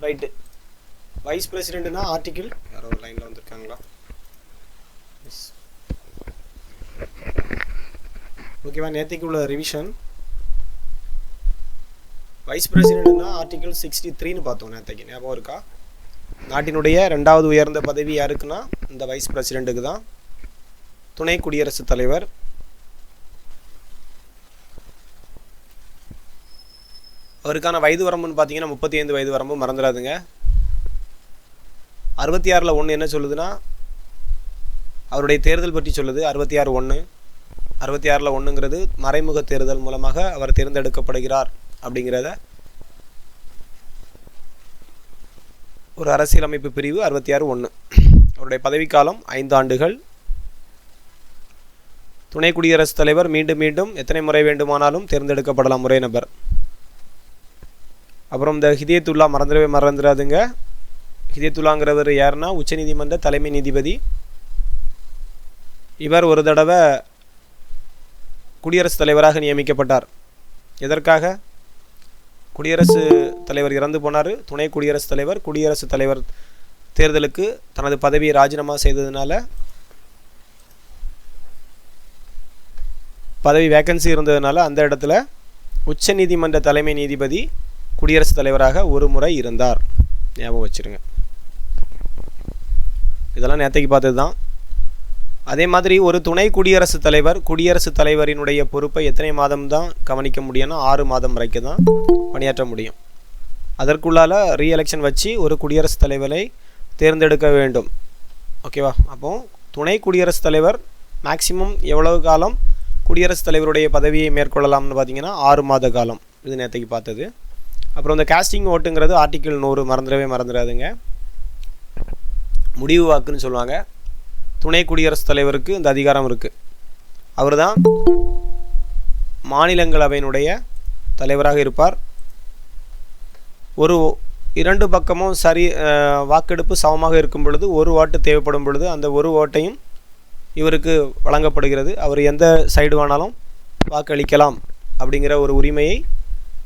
Right. Wise பிரசிடெண்ட்னா article யாரோ ஒரு லைனில் வந்திருக்காங்களா? ஓகேவா? நேற்றுக்கு உள்ள ரிவிஷன். வைஸ் பிரசிடெண்ட்னா ஆர்டிக்கிள் 63ன்னு பார்த்தோம் நேற்றுக்கு, ஞாபகம் இருக்கா? நாட்டினுடைய 2வது உயர்ந்த பதவி யாருக்குன்னா இந்த வைஸ் பிரசிடெண்ட்டுக்கு தான். துணை குடியரசுத் தலைவர். அவருக்கான வயது வரம்புன்னு பார்த்தீங்கன்னா 35 வயது வரம்பு, மறந்துடாதுங்க. 66ல் 1 என்ன சொல்லுதுன்னா அவருடைய தேர்தல் பற்றி சொல்லுது. 66(1). 66ல் 1ங்கிறது மறைமுக தேர்தல் மூலமாக அவர் தேர்ந்தெடுக்கப்படுகிறார் அப்படிங்கிறத ஒரு அரசியலமைப்பு பிரிவு 66(1). அவருடைய பதவிக்காலம் 5 ஆண்டுகள். துணை குடியரசுத் தலைவர் மீண்டும் மீண்டும் எத்தனை முறை வேண்டுமானாலும் தேர்ந்தெடுக்கப்படலாம், ஒரே நபர். அப்புறம் இந்த ஹிதயத்துல்லா மறந்துடாதுங்க. ஹிதயத்துல்லாங்கிறவர் யாருன்னா உச்சநீதிமன்ற தலைமை நீதிபதி. இவர் ஒரு தடவை குடியரசுத் தலைவராக நியமிக்கப்பட்டார். எதற்காக? குடியரசுத் தலைவர் இறந்து போனார். துணை குடியரசுத் தலைவர் தேர்தலுக்கு தனது பதவியை ராஜினாமா செய்ததுனால பதவி வேக்கன்சி இருந்ததுனால அந்த இடத்துல உச்ச நீதிமன்ற தலைமை நீதிபதி குடியரசுத் தலைவராக ஒரு முறை இருந்தார். ஞாபகம் வச்சுருங்க. இதெல்லாம் நேற்றைக்கு பார்த்தது தான். அதே மாதிரி ஒரு துணை குடியரசுத் தலைவரினுடைய பொறுப்பை எத்தனை மாதம் தான் கவனிக்க முடியும்னா 6 மாதம் வரைக்கும் தான் பணியாற்ற முடியும். அதற்குள்ளால் ரீஎலெக்ஷன் வச்சு ஒரு குடியரசுத் தலைவரை தேர்ந்தெடுக்க வேண்டும். ஓகேவா? அப்போது துணை குடியரசுத் தலைவர் மேக்சிமம் எவ்வளவு காலம் குடியரசுத் தலைவருடைய பதவியை மேற்கொள்ளலாம்னு பார்த்தீங்கன்னா 6 மாத காலம். இது நேற்றைக்கு பார்த்தது. அப்புறம் இந்த காஸ்டிங் ஓட்டுங்கிறது ஆர்டிக்கிள் 100 மறந்துடாதுங்க. முடிவு வாக்குன்னு சொல்லுவாங்க. துணை குடியரசுத் தலைவருக்கு இந்த அதிகாரம் இருக்குது. அவர் தான் மாநிலங்களவையினுடைய தலைவராக இருப்பார். ஒரு 2 பக்கமும் வாக்கெடுப்பு சமமாக இருக்கும் பொழுது ஒரு ஓட்டு தேவைப்படும் பொழுது அந்த ஒரு ஓட்டையும் இவருக்கு வழங்கப்படுகிறது. அவர் எந்த சைடு வேணாலும் வாக்களிக்கலாம் அப்படிங்கிற ஒரு உரிமையை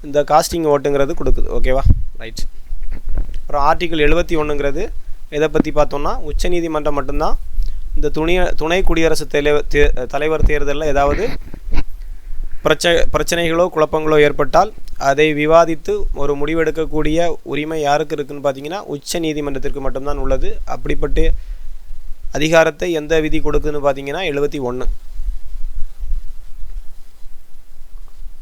இந்த காஸ்டிங் ஓட்டுங்கிறது கொடுக்குது. ஓகேவா? ரைட். அப்புறம் ஆர்டிக்கிள் 71ங்கிறது எதை பற்றி பார்த்தோம்னா உச்சநீதிமன்றம் மட்டும்தான் இந்த துணை குடியரசுத் தலைவர் தேர்தலில் ஏதாவது பிரச்சனைகளோ குழப்பங்களோ ஏற்பட்டால் அதை விவாதித்து ஒரு முடிவெடுக்கக்கூடிய உரிமை யாருக்கு இருக்குதுன்னு பார்த்தீங்கன்னா உச்ச நீதிமன்றத்திற்கு மட்டும்தான் உள்ளது. அப்படிப்பட்ட அதிகாரத்தை எந்த விதி கொடுக்குதுன்னு பார்த்தீங்கன்னா 71.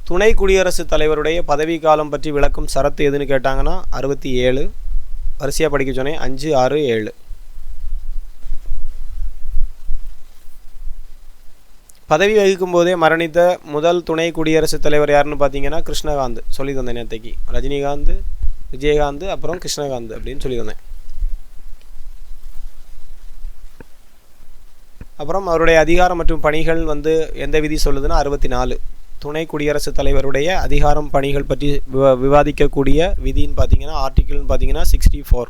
துணை குடியரசுத் தலைவருடைய பதவி காலம் பற்றி விளக்கும் சரத்து எதுன்னு கேட்டாங்கன்னா 67. வரிசையாக படிக்க சொன்னேன். 5, 6, 7. பதவி வகிக்கும் போதே மரணித்த முதல் துணை குடியரசுத் தலைவர் யாருன்னு பார்த்தீங்கன்னா கிருஷ்ணகாந்த். சொல்லி தந்தேன் நேற்றைக்கு. ரஜினிகாந்த், விஜயகாந்த், அப்புறம் கிருஷ்ணகாந்த் அப்படின்னு சொல்லி தந்தேன். அப்புறம் அவருடைய அதிகாரம் மற்றும் பணிகள் எந்த விதி சொல்லுதுன்னா 64. துணை குடியரசுத் தலைவருடைய அதிகாரம் பணிகள் பற்றி விவாதிக்கக்கூடிய விதின்னு பார்த்தீங்கன்னா ஆர்டிக்கிள்னு பார்த்தீங்கன்னா 64.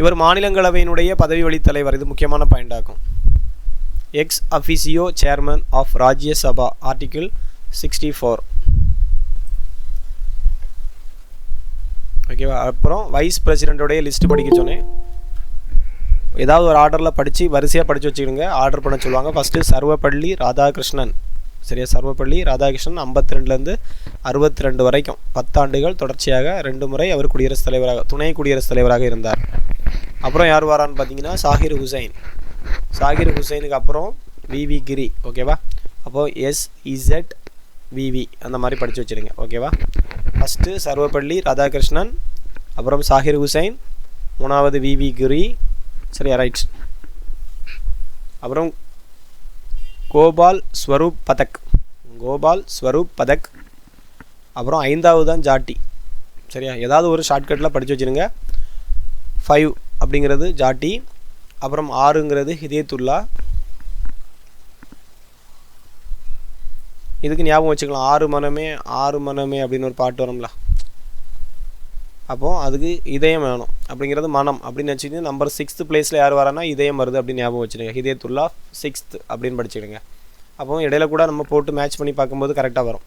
இவர் மாநிலங்களவையினுடைய பதவி வழி தலைவர். இது முக்கியமான பாயிண்ட் ஆகும். Ex officio chairman of Rajya Sabha. Article 64. ஓகேவா? அப்புறம் வைஸ் பிரசிடெண்ட்டோடைய லிஸ்ட்டு படிக்க சொன்னேன். ஏதாவது ஒரு ஆர்டரில் வரிசையாக படித்து வச்சுக்கிடுங்க. ஆர்டர் பண்ண சொல்லுவாங்க. ஃபஸ்ட்டு சர்வப்பள்ளி ராதாகிருஷ்ணன். சரியா? சர்வப்பள்ளி ராதாகிருஷ்ணன் 52லேருந்து 62 வரைக்கும் 10 ஆண்டுகள் தொடர்ச்சியாக 2 முறை அவர் துணை குடியரசுத் தலைவராக இருந்தார். அப்புறம் யார் வரான்னு பார்த்தீங்கன்னா சாகிர் ஹுசைனுக்கு அப்புறம் விவி கிரி. ஓகேவா? அப்போது SZVV அந்த மாதிரி படித்து வச்சுருங்க. ஓகேவா? ஃபஸ்ட்டு சர்வப்பள்ளி ராதாகிருஷ்ணன், அப்புறம் சாகிர் ஹுசைன், 3வது விவி கிரி. சரியா? ரைட். அப்புறம் கோபால் ஸ்வரூப் பதக். அப்புறம் 5வது தான் ஜாட்டி. சரியா? ஏதாவது ஒரு ஷார்ட்கட்டில் படித்து வச்சுருங்க. 5 அப்படிங்கிறது ஜாட்டி. அப்புறம் 6ங்கிறது ஹிதயத்துல்லா. இதுக்கு ஞாபகம் வச்சுக்கலாம். 6 மனமே அப்படின்னு ஒரு பாட்டு வரும்ல. அப்போது அதுக்கு இதயம் வேணும் அப்படிங்கிறது மனம் அப்படின்னு வச்சுக்கிட்டு நம்பர் 6th பிளேஸில் யார் வரானா இதயம் வருது அப்படின்னு ஞாபகம் வச்சுருங்க. ஹிதயத்துல்லா 6th அப்படின்னு படிச்சுடுங்க. அப்போ இடையில கூட நம்ம போட்டு மேட்ச் பண்ணி பார்க்கும்போது கரெக்டாக வரும்.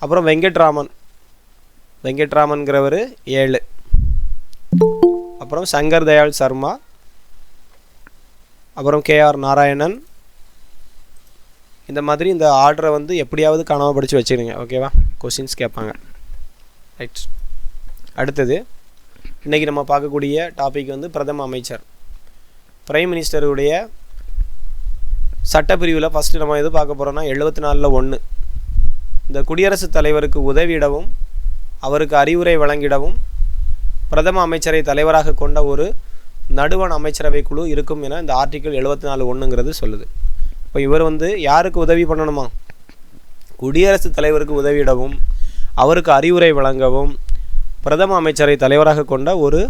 அப்புறம் வெங்கட்ராமன்கிறவர் 7. அப்புறம் சங்கர் தயாள் சர்மா, அப்புறம் KR நாராயணன். இந்த மாதிரி இந்த ஆர்டரை வந்து எப்படியாவது காணாமல் படித்து வச்சுருங்க. ஓகேவா, கொஸ்டின்ஸ் கேட்பாங்க. ரைட். அடுத்தது இன்றைக்கி நம்ம பார்க்கக்கூடிய டாபிக் வந்து பிரதம அமைச்சர், பிரைம் மினிஸ்டருடைய சட்டப்பிரிவில் ஃபஸ்ட்டு நம்ம எது பார்க்க போகிறோம்னா 74(1). இந்த குடியரசுத் தலைவருக்கு உதவியிடவும் அவருக்கு அறிவுரை வழங்கிடவும் பிரதம அமைச்சரை தலைவராக கொண்ட ஒரு நடுவண் அமைச்சரவை குழு இருக்கும் என இந்த ஆர்டிக்கிள் 74(1)ங்கிறது சொல்லுது. இப்போ இவர் வந்து யாருக்கு உதவி பண்ணணுமா? குடியரசுத் தலைவருக்கு உதவியிடவும் அவருக்கு அறிவுரை வழங்கவும் பிரதம அமைச்சரை தலைவராக கொண்ட ஒரு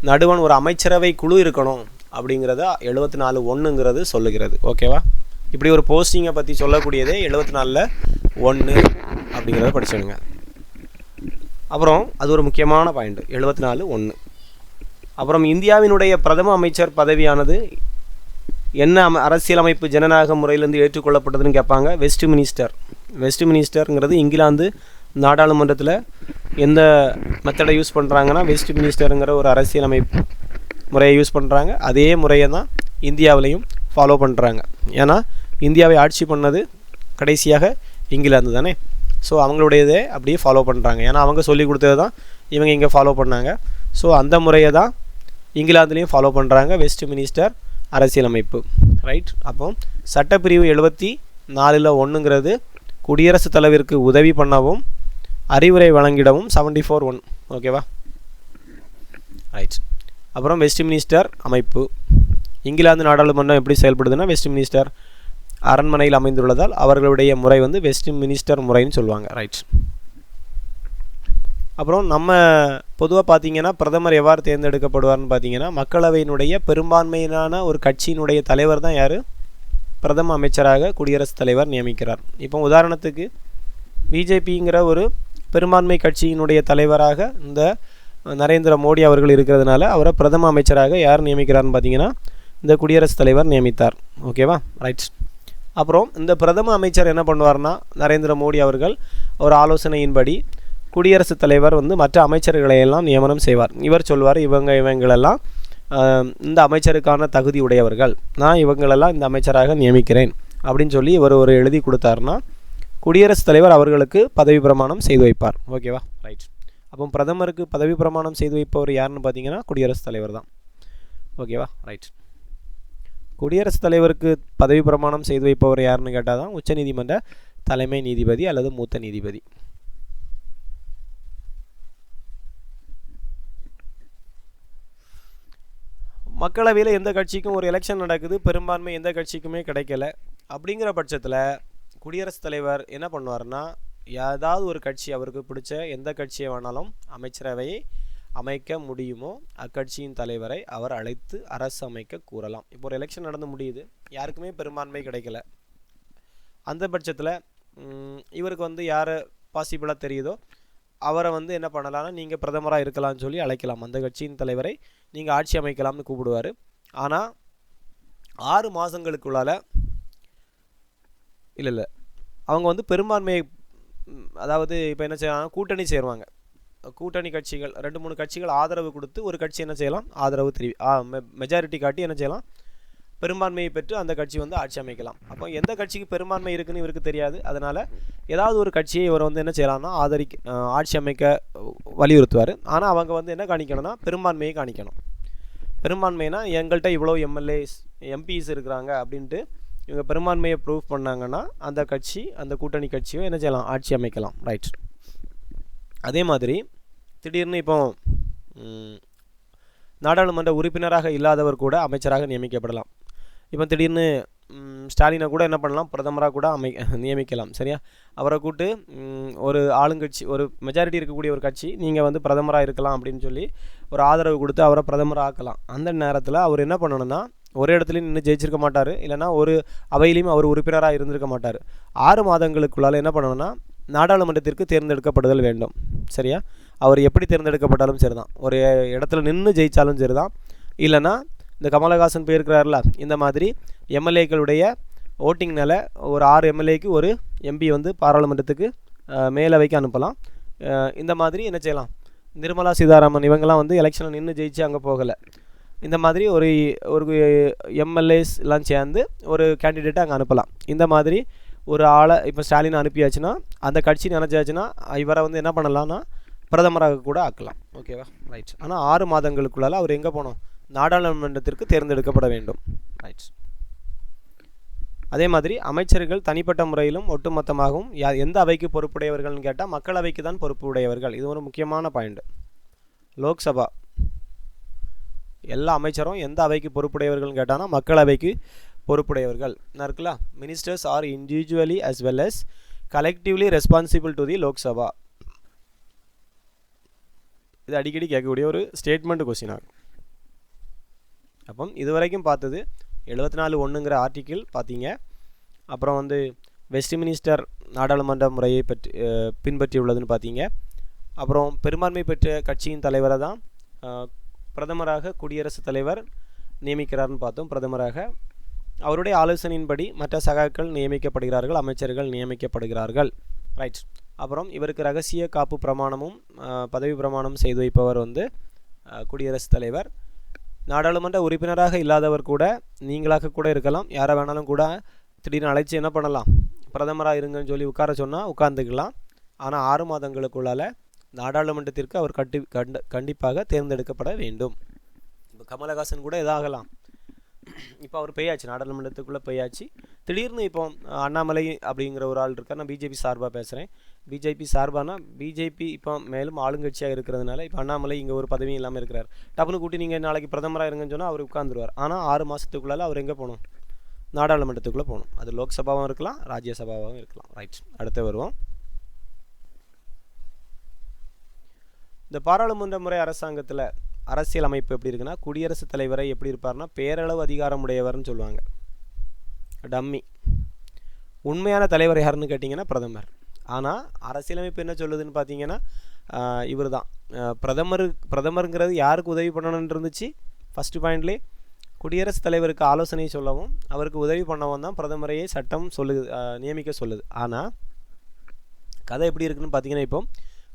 நடுவண் ஒரு அமைச்சரவை குழு இருக்கணும் அப்படிங்கிறத 74(1)ங்கிறது சொல்லுகிறது. ஓகேவா, இப்படி ஒரு போஸ்டிங்கை பற்றி சொல்லக்கூடியதே 74(1) அப்படிங்கிறத படிச்சுடுங்க. அப்புறம் அது ஒரு முக்கியமான பாயிண்ட் 74(1). அப்புறம் இந்தியாவினுடைய பிரதம அமைச்சர் பதவியானது என்ன அரசியலமைப்பு ஜனநாயக முறையிலேருந்து ஏற்றுக்கொள்ளப்பட்டதுன்னு கேட்பாங்க. வெஸ்ட் மினிஸ்டர்ங்கிறது இங்கிலாந்து நாடாளுமன்றத்தில் எந்த மெத்தடை யூஸ் பண்ணுறாங்கன்னா வெஸ்ட் மினிஸ்டருங்கிற ஒரு அரசியலமைப்பு முறையை யூஸ் பண்ணுறாங்க. அதே முறையை தான் இந்தியாவிலையும் ஃபாலோ பண்ணுறாங்க. ஏன்னா இந்தியாவை ஆட்சி பண்ணது கடைசியாக இங்கிலாந்து தானே. ஸோ அவங்களுடையதே அப்படியே ஃபாலோ பண்ணுறாங்க. ஏன்னா அவங்க சொல்லி கொடுத்தது தான் இவங்க இங்கே ஃபாலோ பண்ணாங்க. ஸோ அந்த முறையை தான் இங்கிலாந்துலேயும் ஃபாலோ பண்ணுறாங்க, வெஸ்ட் மினிஸ்டர் அரசியலமைப்பு. ரைட். அப்போ சட்டப்பிரிவு 74(1)ங்கிறது குடியரசுத் தலைவருக்கு உதவி பண்ணவும் அறிவுரை வழங்கிடவும் 74(1). ஓகேவா, ரைட். அப்புறம் வெஸ்ட் மினிஸ்டர் அமைப்பு, இங்கிலாந்து நாடாளுமன்றம் எப்படி செயல்படுதுன்னா வெஸ்ட் மினிஸ்டர் அரண்மனையில் அமைந்துள்ளதால் அவர்களுடைய முறை வந்து வெஸ்ட் மினிஸ்டர் முறைன்னு சொல்லுவாங்க. ரைட். அப்புறம் நம்ம பொதுவாக பார்த்தீங்கன்னா பிரதமர் எவ்வாறு தேர்ந்தெடுக்கப்படுவார்னு பார்த்தீங்கன்னா மக்களவையினுடைய பெரும்பான்மையிலான ஒரு கட்சியினுடைய தலைவர் தான் யார்? பிரதம அமைச்சராக குடியரசுத் தலைவர் நியமிக்கிறார். இப்போ உதாரணத்துக்கு பிஜேபிங்கிற ஒரு பெரும்பான்மை கட்சியினுடைய தலைவராக இந்த நரேந்திர மோடி அவர்கள் இருக்கிறதுனால அவரை பிரதம அமைச்சராக யார் நியமிக்கிறார்னு பார்த்தீங்கன்னா இந்த குடியரசுத் தலைவர் நியமித்தார். ஓகேவா, ரைட். அப்புறம் இந்த பிரதம அமைச்சர் என்ன பண்ணுவார்னா நரேந்திர மோடி அவர்கள் ஒரு ஆலோசனையின்படி குடியரசுத் தலைவர் வந்து மற்ற அமைச்சர்களையெல்லாம் நியமனம் செய்வார். இவர் சொல்வார் இவங்களெல்லாம் இந்த அமைச்சருக்கான தகுதி உடையவர்கள், நான் இவங்களெல்லாம் இந்த அமைச்சராக நியமிக்கிறேன் அப்படின்னு சொல்லி இவர் ஒரு எழுதி கொடுத்தாருன்னா குடியரசுத் தலைவர் அவர்களுக்கு பதவி பிரமாணம் செய்து வைப்பார். ஓகேவா, ரைட். அப்போ பிரதமருக்கு பதவி பிரமாணம் செய்து வைப்பவர் யாருன்னு பார்த்தீங்கன்னா குடியரசுத் தலைவர் தான். ஓகேவா, ரைட். குடியரசுத் தலைவருக்கு பதவி பிரமாணம் செய்து வைப்பவர் யாருன்னு கேட்டால் தான் உச்சநீதிமன்ற தலைமை நீதிபதி அல்லது மூத்த நீதிபதி. மக்களவையில் எந்த கட்சிக்கும் ஒரு எலெக்ஷன் நடக்குது, பெரும்பான்மை எந்த கட்சிக்குமே கிடைக்கல. அப்படிங்கிற பட்சத்தில் குடியரசுத் தலைவர் என்ன பண்ணுவார்னா ஏதாவது ஒரு கட்சி அவருக்கு பிடிச்ச எந்த கட்சியை வேணாலும் அமைச்சரவையை அமைக்க முடியுமோ அக்கட்சியின் தலைவரை அவர் அழைத்து அரசு அமைக்க கூறலாம். இப்போ ஒரு எலெக்ஷன் நடந்து முடியுது, யாருக்குமே பெரும்பான்மை கிடைக்கல. அந்த பட்சத்தில் இவருக்கு வந்து யார் பாசிபிளாக தெரியுதோ அவரை வந்து என்ன பண்ணலாம்னா நீங்கள் பிரதமராக இருக்கலாம்னு சொல்லி அழைக்கலாம். அந்த கட்சியின் தலைவரை நீங்கள் ஆட்சி அமைக்கலாம்னு கூப்பிடுவார். ஆனால் 6 மாதங்களுக்குள்ளால் இல்லை அவங்க வந்து பெரும்பான்மையை, அதாவது இப்போ என்ன செய்யலாம், கூட்டணி சேருவாங்க. கூட்டணி கட்சிகள் 2-3 கட்சிகள் ஆதரவு கொடுத்து ஒரு கட்சி என்ன செய்யலாம், ஆதரவு மெஜாரிட்டி காட்டி என்ன செய்யலாம், பெரும்பான்மையை பெற்று அந்த கட்சி வந்து ஆட்சி அமைக்கலாம். அப்போ எந்த கட்சிக்கு பெரும்பான்மை இருக்குன்னு இவருக்கு தெரியாது. அதனால் ஏதாவது ஒரு கட்சியை இவர் வந்து என்ன செய்யலாம்னா ஆட்சி அமைக்க வலியுறுத்துவார். ஆனால் அவங்க வந்து என்ன காணிக்கணும்னா பெரும்பான்மையை காணிக்கணும். பெரும்பான்மைனா எங்கள்கிட்ட இவ்வளோ எம்பிஸ் இருக்கிறாங்க அப்படின்ட்டு இவங்க பெரும்பான்மையை ப்ரூவ் பண்ணாங்கன்னா அந்த கட்சி, அந்த கூட்டணி கட்சியோ என்ன செய்யலாம், ஆட்சி அமைக்கலாம். ரைட். அதே மாதிரி திடீர்னு இப்போ நாடாளுமன்ற உறுப்பினராக இல்லாதவர் கூட அமைச்சராக நியமிக்கப்படலாம். இப்போ திடீர்னு ஸ்டாலினை கூட என்ன பண்ணலாம், பிரதமராக கூட நியமிக்கலாம். சரியா, அவரை கூட்டு ஒரு ஆளுங்கட்சி, ஒரு மெஜாரிட்டி இருக்கக்கூடிய ஒரு கட்சி நீங்கள் வந்து பிரதமராக இருக்கலாம் அப்படின்னு சொல்லி ஒரு ஆதரவு கொடுத்து அவரை பிரதமராக ஆக்கலாம். அந்த நேரத்தில் அவர் என்ன பண்ணணும்னா ஒரு இடத்துலையும் நின்று ஜெயிச்சிருக்க மாட்டார், இல்லைனா ஒரு அவையிலையும் அவர் உறுப்பினராக இருந்திருக்க மாட்டார். 6 மாதங்களுக்குள்ளால் என்ன பண்ணணும்னா நாடாளுமன்றத்திற்கு தேர்ந்தெடுக்கப்படுதல் வேண்டும். சரியா, அவர் எப்படி தேர்ந்தெடுக்கப்பட்டாலும் சரி தான், ஒரு இடத்துல நின்று ஜெயித்தாலும் சரி தான், இல்லைனா இந்த கமலஹாசன் போயிருக்கிறார்ல இந்த மாதிரி எம்எல்ஏக்களுடைய ஓட்டிங்னால ஒரு 6 எம்எல்ஏக்கு ஒரு எம்பி வந்து பாராளுமன்றத்துக்கு மேலவைக்கு அனுப்பலாம். இந்த மாதிரி என்ன செய்யலாம், நிர்மலா சீதாராமன் இவங்கெல்லாம் வந்து எலெக்ஷனில் நின்று ஜெயிச்சு அங்கே போகலை. இந்த மாதிரி ஒரு எம்எல்ஏஸ் எல்லாம் சேர்ந்து ஒரு கேண்டிடேட்டை அங்கே அனுப்பலாம். இந்த மாதிரி ஒரு ஆளை இப்போ ஸ்டாலின் அனுப்பியாச்சுன்னா அந்த கட்சி நினைச்சாச்சுன்னா இவரை வந்து என்ன பண்ணலாம்னா பிரதமராக கூட ஆக்கலாம். ஓகேவா, ரைட். ஆனால் 6 மாதங்களுக்குள்ளால் அவர் எங்கே போகணும், நாடாளுமன்றத்திற்கு தேர்ந்தெடுக்கப்பட வேண்டும். ரைட். அதே மாதிரி அமைச்சர்கள் தனிப்பட்ட முறையிலும் ஒட்டுமொத்தமாகவும் எந்த அவைக்கு பொறுப்புடையவர்கள்னு கேட்டால் மக்களவைக்கு தான் பொறுப்பு உடையவர்கள். இது ஒரு முக்கியமான பாயிண்ட். லோக்சபா எல்லா அமைச்சரும் எந்த அவைக்கு பொறுப்புடையவர்கள்னு கேட்டாங்கன்னா மக்களவைக்கு பொறுப்புடையவர்கள். என்ன இருக்குல்ல, ministers R individually as well as collectively responsible to the Lok Sabha. இது அடிக்கடி கேட்கக்கூடிய ஒரு ஸ்டேட்மெண்ட் கொஸ்டின் ஆகும். அப்போ இது வரைக்கும் பார்த்தது 74(1)ங்கிற ஆர்டிக்கிள் பார்த்தீங்க. அப்புறம் வந்து வெஸ்ட்மினிஸ்டர் நாடாளுமன்ற முறையை பற்றி பின்பற்றியுள்ளதுன்னு பார்த்தீங்க. அப்புறம் பெரும்பான்மை பெற்ற கட்சியின் தலைவரை தான் பிரதமராக குடியரசுத் தலைவர் நியமிக்கிறார்னு பார்த்தோம். பிரதமராக அவருடைய ஆலோசனையின்படி மற்ற சகாக்கள் நியமிக்கப்படுகிறார்கள், அமைச்சர்கள் நியமிக்கப்படுகிறார்கள். ரைட். அப்புறம் இவருக்கு ரகசிய காப்பு பிரமாணமும் பதவி பிரமாணம் செய்து வைப்பவர் வந்து குடியரசுத் தலைவர். நாடாளுமன்ற உறுப்பினராக இல்லாதவர் கூட நீங்களாக கூட இருக்கலாம், யாரை வேணாலும் கூட திடீர்னு அழைச்சி என்ன பண்ணலாம், பிரதமராக இருங்கன்னு சொல்லி உட்கார சொன்னால் உட்கார்ந்துக்கலாம். ஆனால் 6 மாதங்களுக்குள்ளால் நாடாளுமன்றத்திற்கு அவர் கண்டிப்பாக தேர்ந்தெடுக்கப்பட வேண்டும். இப்போ கமலஹாசன் கூட இதாகலாம். இப்போ அவர் பெய்யாச்சு, நாடாளுமன்றத்துக்குள்ளே பெய்யாச்சு. திடீர்னு இப்போ அண்ணாமலை அப்படிங்கிற ஒரு ஆள் இருக்கார். நான் பிஜேபி சார்பாக பேசுகிறேன். பிஜேபி சார்பானா பிஜேபி இப்போ மேலும் ஆளுங்கட்சியாக இருக்கிறதுனால இப்போ அண்ணாமலை இங்கே ஒரு பதவியும் இல்லாமல் இருக்கிறார். டப்புனு கூட்டி நீங்கள் நாளைக்கு பிரதமராக இருங்கன்னு சொன்னால் அவர் உட்காந்துருவார். ஆனால் 6 மாதத்துக்குள்ளால் அவர் எங்கே போகணும், நாடாளுமன்றத்துக்குள்ளே போகணும். அது லோக்சபாவும் இருக்கலாம், ராஜ்யசபாவும் இருக்கலாம். ரைட். அடுத்து வருவோம். இந்த பாராளுமன்ற முறை அரசாங்கத்தில் அரசியல் அமைப்பு எப்படி இருக்குன்னா, குடியரசுத் தலைவரை எப்படி இருப்பார்னா பேரளவு அதிகாரம் உடையவர்னு சொல்லுவாங்க, டம்மி. உண்மையான தலைவர் யாருன்னு கேட்டிங்கன்னா பிரதமர். ஆனால் அரசியலமைப்பு என்ன சொல்லுதுன்னு பார்த்தீங்கன்னா இவர் தான் பிரதமருங்கிறது யாருக்கு உதவி பண்ணணும்னு இருந்துச்சு. ஃபஸ்ட்டு பாயிண்ட்லேயே குடியரசுத் தலைவருக்கு ஆலோசனை சொல்லவும் அவருக்கு உதவி பண்ணவும் தான் பிரதமரையே சட்டம் சொல்லுது, நியமிக்க சொல்லுது. ஆனால் கதை எப்படி இருக்குன்னு பார்த்தீங்கன்னா இப்போ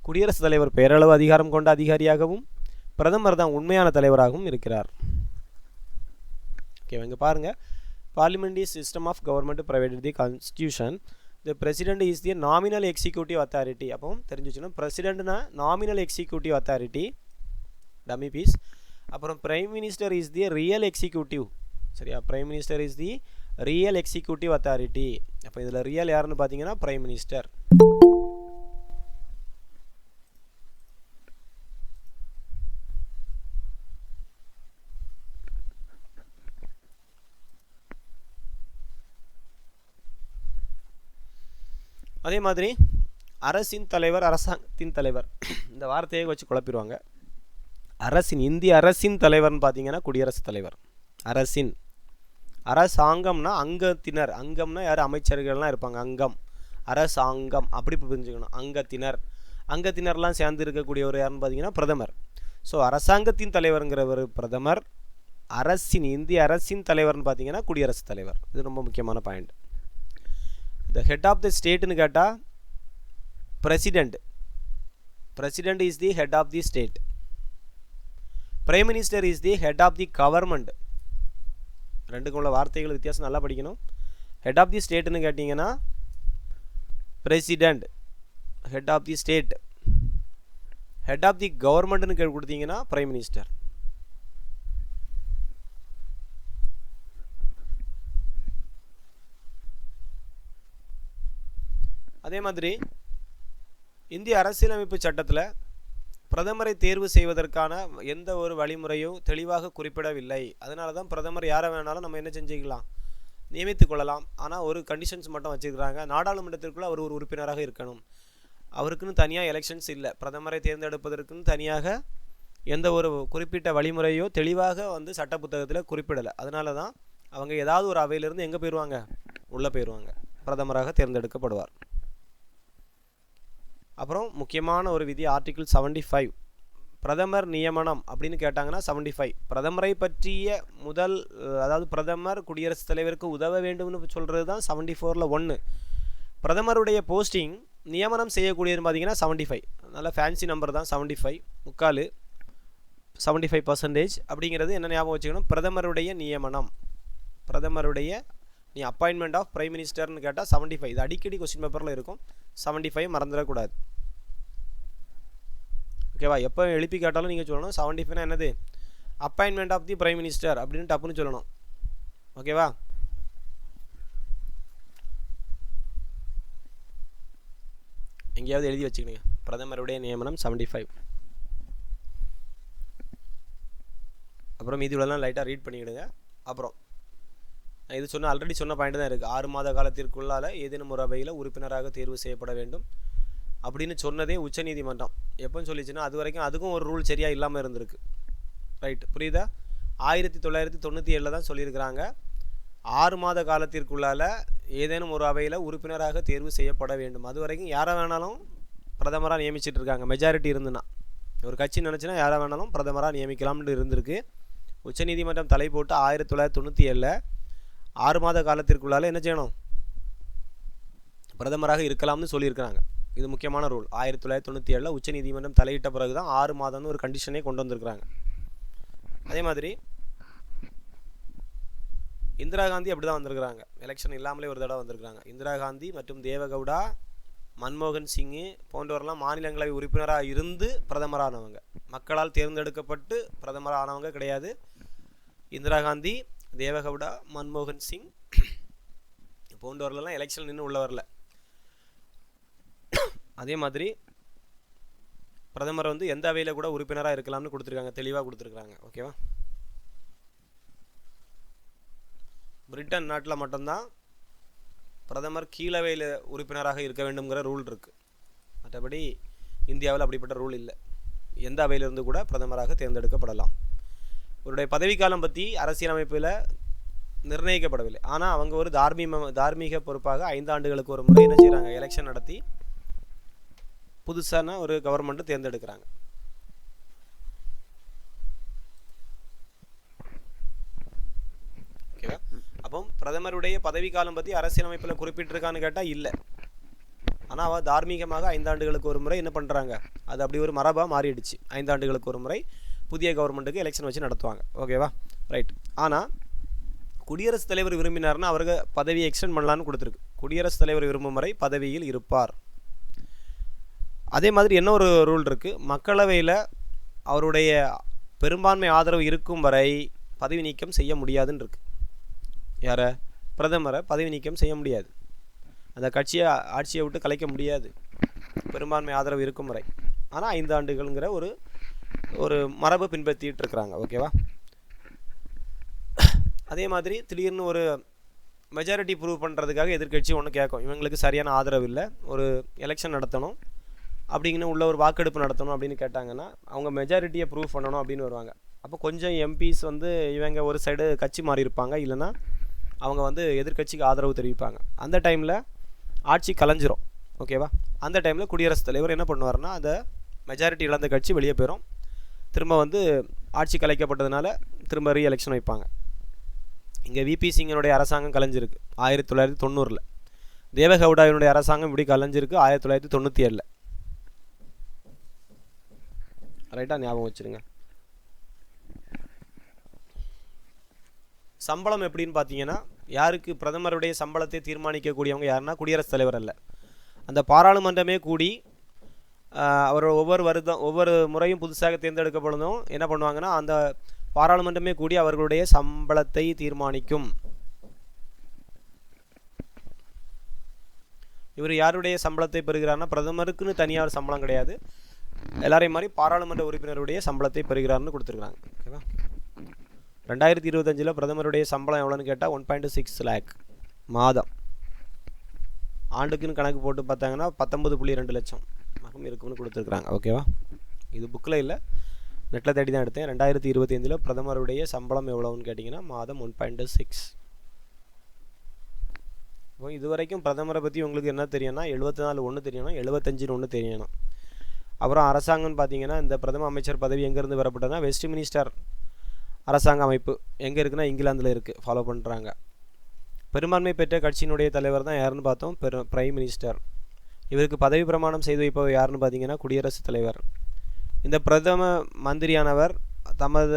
குடியரசுத் தலைவர் பேரளவு அதிகாரம் கொண்ட அதிகாரியாகவும் பிரதமர் தான் உண்மையான தலைவராகவும் இருக்கிறார். ஓகே, இங்கே பாருங்கள். Parliamentary system of government provided the constitution. The president is the nominal executive authority. அப்போ தெரிஞ்சு வச்சுக்கணும், பிரசிடென்ட்னா nominal executive authority, dummy piece. அப்புறம் prime minister is the real executive. சரியா, prime minister is the real executive authority. அப்போ இதில் real யாருன்னு பார்த்தீங்கன்னா பிரைம் மினிஸ்டர். அதே மாதிரி அரசின் தலைவர், அரசாங்கத்தின் தலைவர், இந்த வார்த்தையை வச்சு குழப்பிடுவாங்க. இந்திய அரசின் தலைவர்னு பார்த்தீங்கன்னா குடியரசுத் தலைவர். அரசாங்கம்னா அங்கத்தினர், அங்கம்னா யார், அமைச்சர்கள்லாம் இருப்பாங்க, அங்கம், அரசாங்கம் அப்படி புரிஞ்சுக்கணும். அங்கத்தினர்லாம் சேர்ந்து இருக்கக்கூடியவர் யாருன்னு பார்த்தீங்கன்னா பிரதமர். ஸோ அரசாங்கத்தின் தலைவருங்கிறவர் பிரதமர். இந்திய அரசின் தலைவர்னு பார்த்தீங்கன்னா குடியரசுத் தலைவர். இது ரொம்ப முக்கியமான point. The head of the state னு கேட்டால் president is the head of the state. prime minister is the head of the government. ரெண்டுக்கும் உள்ள வார்த்தைகள் வித்தியாசம் நல்லா படிக்கணும். head of the state னு கேட்டிங்கன்னா president, head of the state. head of the government னு கொடுத்தீங்கன்னா prime minister. அதே மாதிரி இந்திய அரசியலமைப்பு சட்டத்தில் பிரதமரை தேர்வு செய்வதற்கான எந்த ஒரு வழிமுறையும் தெளிவாக குறிப்பிடவில்லை. அதனால தான் பிரதமர் யாரை வேணாலும் நம்ம என்ன செஞ்சுக்கலாம், நியமித்து கொள்ளலாம். ஆனால் ஒரு கண்டிஷன்ஸ் மட்டும் வச்சுருக்கிறாங்க. நாடாளுமன்றத்திற்குள்ளே அவர் ஒரு உறுப்பினராக இருக்கணும். அவருக்குன்னு தனியாக எலெக்ஷன்ஸ் இல்லை. பிரதமரை தேர்ந்தெடுப்பதற்குன்னு தனியாக எந்த ஒரு குறிப்பிட்ட வழிமுறையோ தெளிவாக வந்து சட்ட புத்தகத்தில் குறிப்பிடலை. அதனால தான் அவங்க ஏதாவது ஒரு அவையிலிருந்து எங்கே போயிடுவாங்க, உள்ளே போயிடுவாங்க, பிரதமராக தேர்ந்தெடுக்கப்படுவார். அப்புறம் முக்கியமான ஒரு விதி ஆர்டிகிள் 75, பிரதமர் நியமனம் அப்படின்னு கேட்டாங்கன்னா 75 பிரதமரை பற்றிய அதாவது பிரதமர் குடியரசுத் தலைவருக்கு உதவ வேண்டும்னு சொல்கிறது தான் 74ல் 1. பிரதமருடைய போஸ்டிங் நியமனம் செய்யக்கூடியதுன்னு பார்த்தீங்கன்னா 75. நல்ல ஃபேன்சி நம்பர் தான் 75, 75% அப்படிங்கிறது என்ன ஞாபகம் வச்சுக்கணும், பிரதமருடைய நியமனம். பிரதமருடைய அப்பாயின்மெண்ட் ஆஃப் பிரைம் மினிஸ்டர்னு கேட்டால் 75. இது அடிக்கடி கொஸ்டின் பேப்பரில் இருக்கும். 75 மறந்துடக்கூடாது. ஓகேவா? எப்போ எழுப்பி கேட்டாலும் நீங்கள் சொல்லணும் 75னா என்னது, appointment of the prime minister அப்படின்னு டப்புன்னு சொல்லணும். ஓகேவா? எங்கேயாவது எழுதி வச்சுக்கணுங்க, பிரதமருடைய நியமனம் 75. அப்புறம் மீதியுள்ளலாம் லைட்டாக ரீட் பண்ணிக்கிடுங்க. அப்புறம் இது ஆல்ரெடி சொன்ன பாயிண்ட் தான் இருக்குது. 6 மாத காலத்திற்குள்ளால் ஏதேனும் ஒரு அவையில் உறுப்பினராக தேர்வு செய்யப்பட வேண்டும் அப்படின்னு சொன்னதே உச்சநீதிமன்றம். எப்போன்னு சொல்லிச்சுன்னா அது வரைக்கும் அதுக்கும் ஒரு ரூல் சரியாக இல்லாமல் இருந்திருக்கு. ரைட், புரியுதா? 1997 தான் சொல்லியிருக்கிறாங்க 6 மாத காலத்திற்குள்ளால் ஏதேனும் ஒரு அவையில் உறுப்பினராக தேர்வு செய்யப்பட வேண்டும். அது வரைக்கும் யாரை வேணாலும் பிரதமராக நியமிச்சிட்டு இருக்காங்க. மெஜாரிட்டி இருந்துன்னா ஒரு கட்சி நினச்சின்னா யாரை வேணாலும் பிரதமராக நியமிக்கலாம்னு இருந்திருக்கு. உச்சநீதிமன்றம் தலை போட்டு 1997 6 மாத காலத்திற்குள்ளால் என்ன செய்யணும், பிரதமராக இருக்கலாம்னு சொல்லியிருக்கிறாங்க. இது முக்கியமான ரூல். 1997 உச்சநீதிமன்றம் தலையிட்ட பிறகு தான் 6 மாதம்னு ஒரு கண்டிஷனே கொண்டு வந்திருக்கிறாங்க. அதே மாதிரி இந்திரா காந்தி அப்படி தான் வந்திருக்கிறாங்க. எலெக்ஷன் இல்லாமலே ஒரு தடவை வந்திருக்கிறாங்க. இந்திரா காந்தி மற்றும் தேவகவுடா, மன்மோகன் சிங்கு போன்றவரெல்லாம் மாநிலங்களவை உறுப்பினராக இருந்து பிரதமரானவங்க. மக்களால் தேர்ந்தெடுக்கப்பட்டு பிரதமரானவங்க கிடையாது. இந்திரா காந்தி, தேவகவுடா, மன்மோகன் சிங் போன்றவர்களெல்லாம் எலெக்ஷன் நின்று உள்ள வரல. அதே மாதிரி பிரதமர் எந்த அவையில் கூட உறுப்பினராக இருக்கலாம்னு கொடுத்துருக்காங்க, தெளிவாக கொடுத்துருக்காங்க. ஓகேவா? பிரிட்டன் நாட்டில் மட்டும்தான் பிரதமர் கீழவையில் உறுப்பினராக இருக்க வேண்டும்ங்கிற ரூல் இருக்குது. மற்றபடி இந்தியாவில் அப்படிப்பட்ட ரூல் இல்லை. எந்த அவையிலிருந்து கூட பிரதமராக தேர்ந்தெடுக்கப்படலாம். இவருடைய பதவிக்காலம் பற்றி அரசியலமைப்பில் நிர்ணயிக்கப்படவில்லை. ஆனால் அவங்க ஒரு தார்மீக பொறுப்பாக 5 ஆண்டுகளுக்கு ஒரு முறை என்ன செய்கிறாங்க, எலெக்ஷன் நடத்தி புதுசான ஒரு கவர்மெண்ட்டு தேர்ந்தெடுக்கிறாங்க. ஓகேவா? அப்போ பிரதமருடைய பதவிக்காலம் பற்றி அரசியலமைப்பில் குறிப்பிட்டிருக்கான்னு கேட்டால் இல்லை. ஆனால் அவள் தார்மீகமாக 5 ஆண்டுகளுக்கு ஒரு முறை என்ன பண்ணுறாங்க, அது அப்படி ஒரு மரபாக மாறிடுச்சு. 5 ஆண்டுகளுக்கு ஒரு முறை புதிய கவர்மெண்ட்டுக்கு எலெக்ஷன் வச்சு நடத்துவாங்க. ஓகேவா? ரைட். ஆனால் குடியரசுத் தலைவர் விரும்பினார்னா அவருக்கு பதவியை எக்ஸ்டெண்ட் பண்ணலான்னு கொடுத்துருக்கு. குடியரசுத் தலைவர் விரும்பும் வரை பதவியில் இருப்பார். அதே மாதிரி என்ன ஒரு ரூல் இருக்குது, மக்களவையில் அவருடைய பெரும்பான்மை ஆதரவு இருக்கும் வரை பதவி நீக்கம் செய்ய முடியாதுன்னு இருக்குது. யாரை? பிரதமரை பதவி நீக்கம் செய்ய முடியாது. அந்த ஆட்சியை விட்டு கலைக்க முடியாது பெரும்பான்மை ஆதரவு இருக்கும் வரை. ஆனால் 5 ஆண்டுகள்ங்கிற ஒரு மரபு பின்பற்றிட்டு இருக்கிறாங்க. ஓகேவா? அதே மாதிரி திடீர்னு ஒரு மெஜாரிட்டி ப்ரூவ் பண்ணுறதுக்காக எதிர்கட்சி ஒன்று கேட்கும், இவங்களுக்கு சரியான ஆதரவு இல்லை, ஒரு எலெக்ஷன் நடத்தணும் அப்படிங்கிற உள்ள ஒரு வாக்கெடுப்பு நடத்தணும் அப்படின்னு கேட்டாங்கன்னா அவங்க மெஜாரிட்டியை ப்ரூவ் பண்ணணும் அப்படின்னு வருவாங்க. அப்போ கொஞ்சம் எம்பிஸ் இவங்க ஒரு சைடு கட்சி மாறி இருப்பாங்க, இல்லைன்னா அவங்க எதிர்கட்சிக்கு ஆதரவு தெரிவிப்பாங்க. அந்த டைமில் ஆட்சி கலைஞ்சிரும். ஓகேவா? அந்த டைமில் குடியரசுத் தலைவர் என்ன பண்ணுவார்னா அந்த மெஜாரிட்டி இழந்த கட்சி வெளியே போயிடும். திரும்ப ஆட்சி கலைக்கப்பட்டதுனால திரும்ப ரீஎலெக்ஷன் வைப்பாங்க. இங்கே விபி சிங்கனுடைய அரசாங்கம் கலைஞ்சிருக்கு 1990. தேவகவுடாவினுடைய அரசாங்கம் இப்படி கலைஞ்சிருக்கு 1997. ரைட்டாக ஞாபகம் வச்சுருங்க. சம்பளம் எப்படின்னு பார்த்தீங்கன்னா யாருக்கு பிரதமருடைய சம்பளத்தை தீர்மானிக்கக்கூடியவங்க யாருன்னா குடியரசுத் தலைவர் அல்ல, அந்த பாராளுமன்றமே கூடி அவர் ஒவ்வொரு முறையும் புதுசாக தேர்ந்தெடுக்கப்படணும் என்ன பண்ணுவாங்கன்னா அந்த பாராளுமன்றமே கூடி அவர்களுடைய சம்பளத்தை தீர்மானிக்கும். இவர் யாருடைய சம்பளத்தை பெறுகிறார்னா பிரதமருக்குன்னு தனியாக சம்பளம் கிடையாது, எல்லாரையும் மாதிரி பாராளுமன்ற உறுப்பினருடைய சம்பளத்தை பெறுகிறார்னு கொடுத்துருக்காங்க. ஓகேவா? 2025 பிரதமருடைய சம்பளம் எவ்வளோன்னு கேட்டால் 1.6 lakh மாதம். ஆண்டுக்குன்னு கணக்கு போட்டு பார்த்தாங்கன்னா 19.2 லட்சம் இருக்குன்னு கொடுத்துருக்குறாங்க. ஓகேவா? இது புக்கில் இல்லை, நெட்டில் தேடி தான் எடுத்தேன். 2025 பிரதமருடைய சம்பளம் எவ்வளோன்னு கேட்டிங்கன்னா மாதம் 1.6. இப்போ இது வரைக்கும் பிரதமரை பற்றி உங்களுக்கு என்ன தெரியும்னா 74 ஒன்று தெரியணும், 75 ஒன்று தெரியணும். அப்புறம் அரசாங்கம்னு பார்த்தீங்கன்னா இந்த பிரதம அமைச்சர் பதவி எங்கேருந்து வரப்பட்டதுன்னா வெஸ்ட் மினிஸ்டர் அரசாங்க அமைப்பு எங்கே இருக்குன்னா இங்கிலாந்தில் இருக்குது, ஃபாலோ பண்ணுறாங்க. பெரும்பான்மை பெற்ற கட்சியினுடைய தலைவர் தான் யாருன்னு பார்த்தோம், பிரைம் மினிஸ்டர். இவருக்கு பதவி பிரமாணம் செய்து வைப்பவர் யாருன்னு பார்த்தீங்கன்னா குடியரசுத் தலைவர். இந்த பிரதம மந்திரியானவர் தமது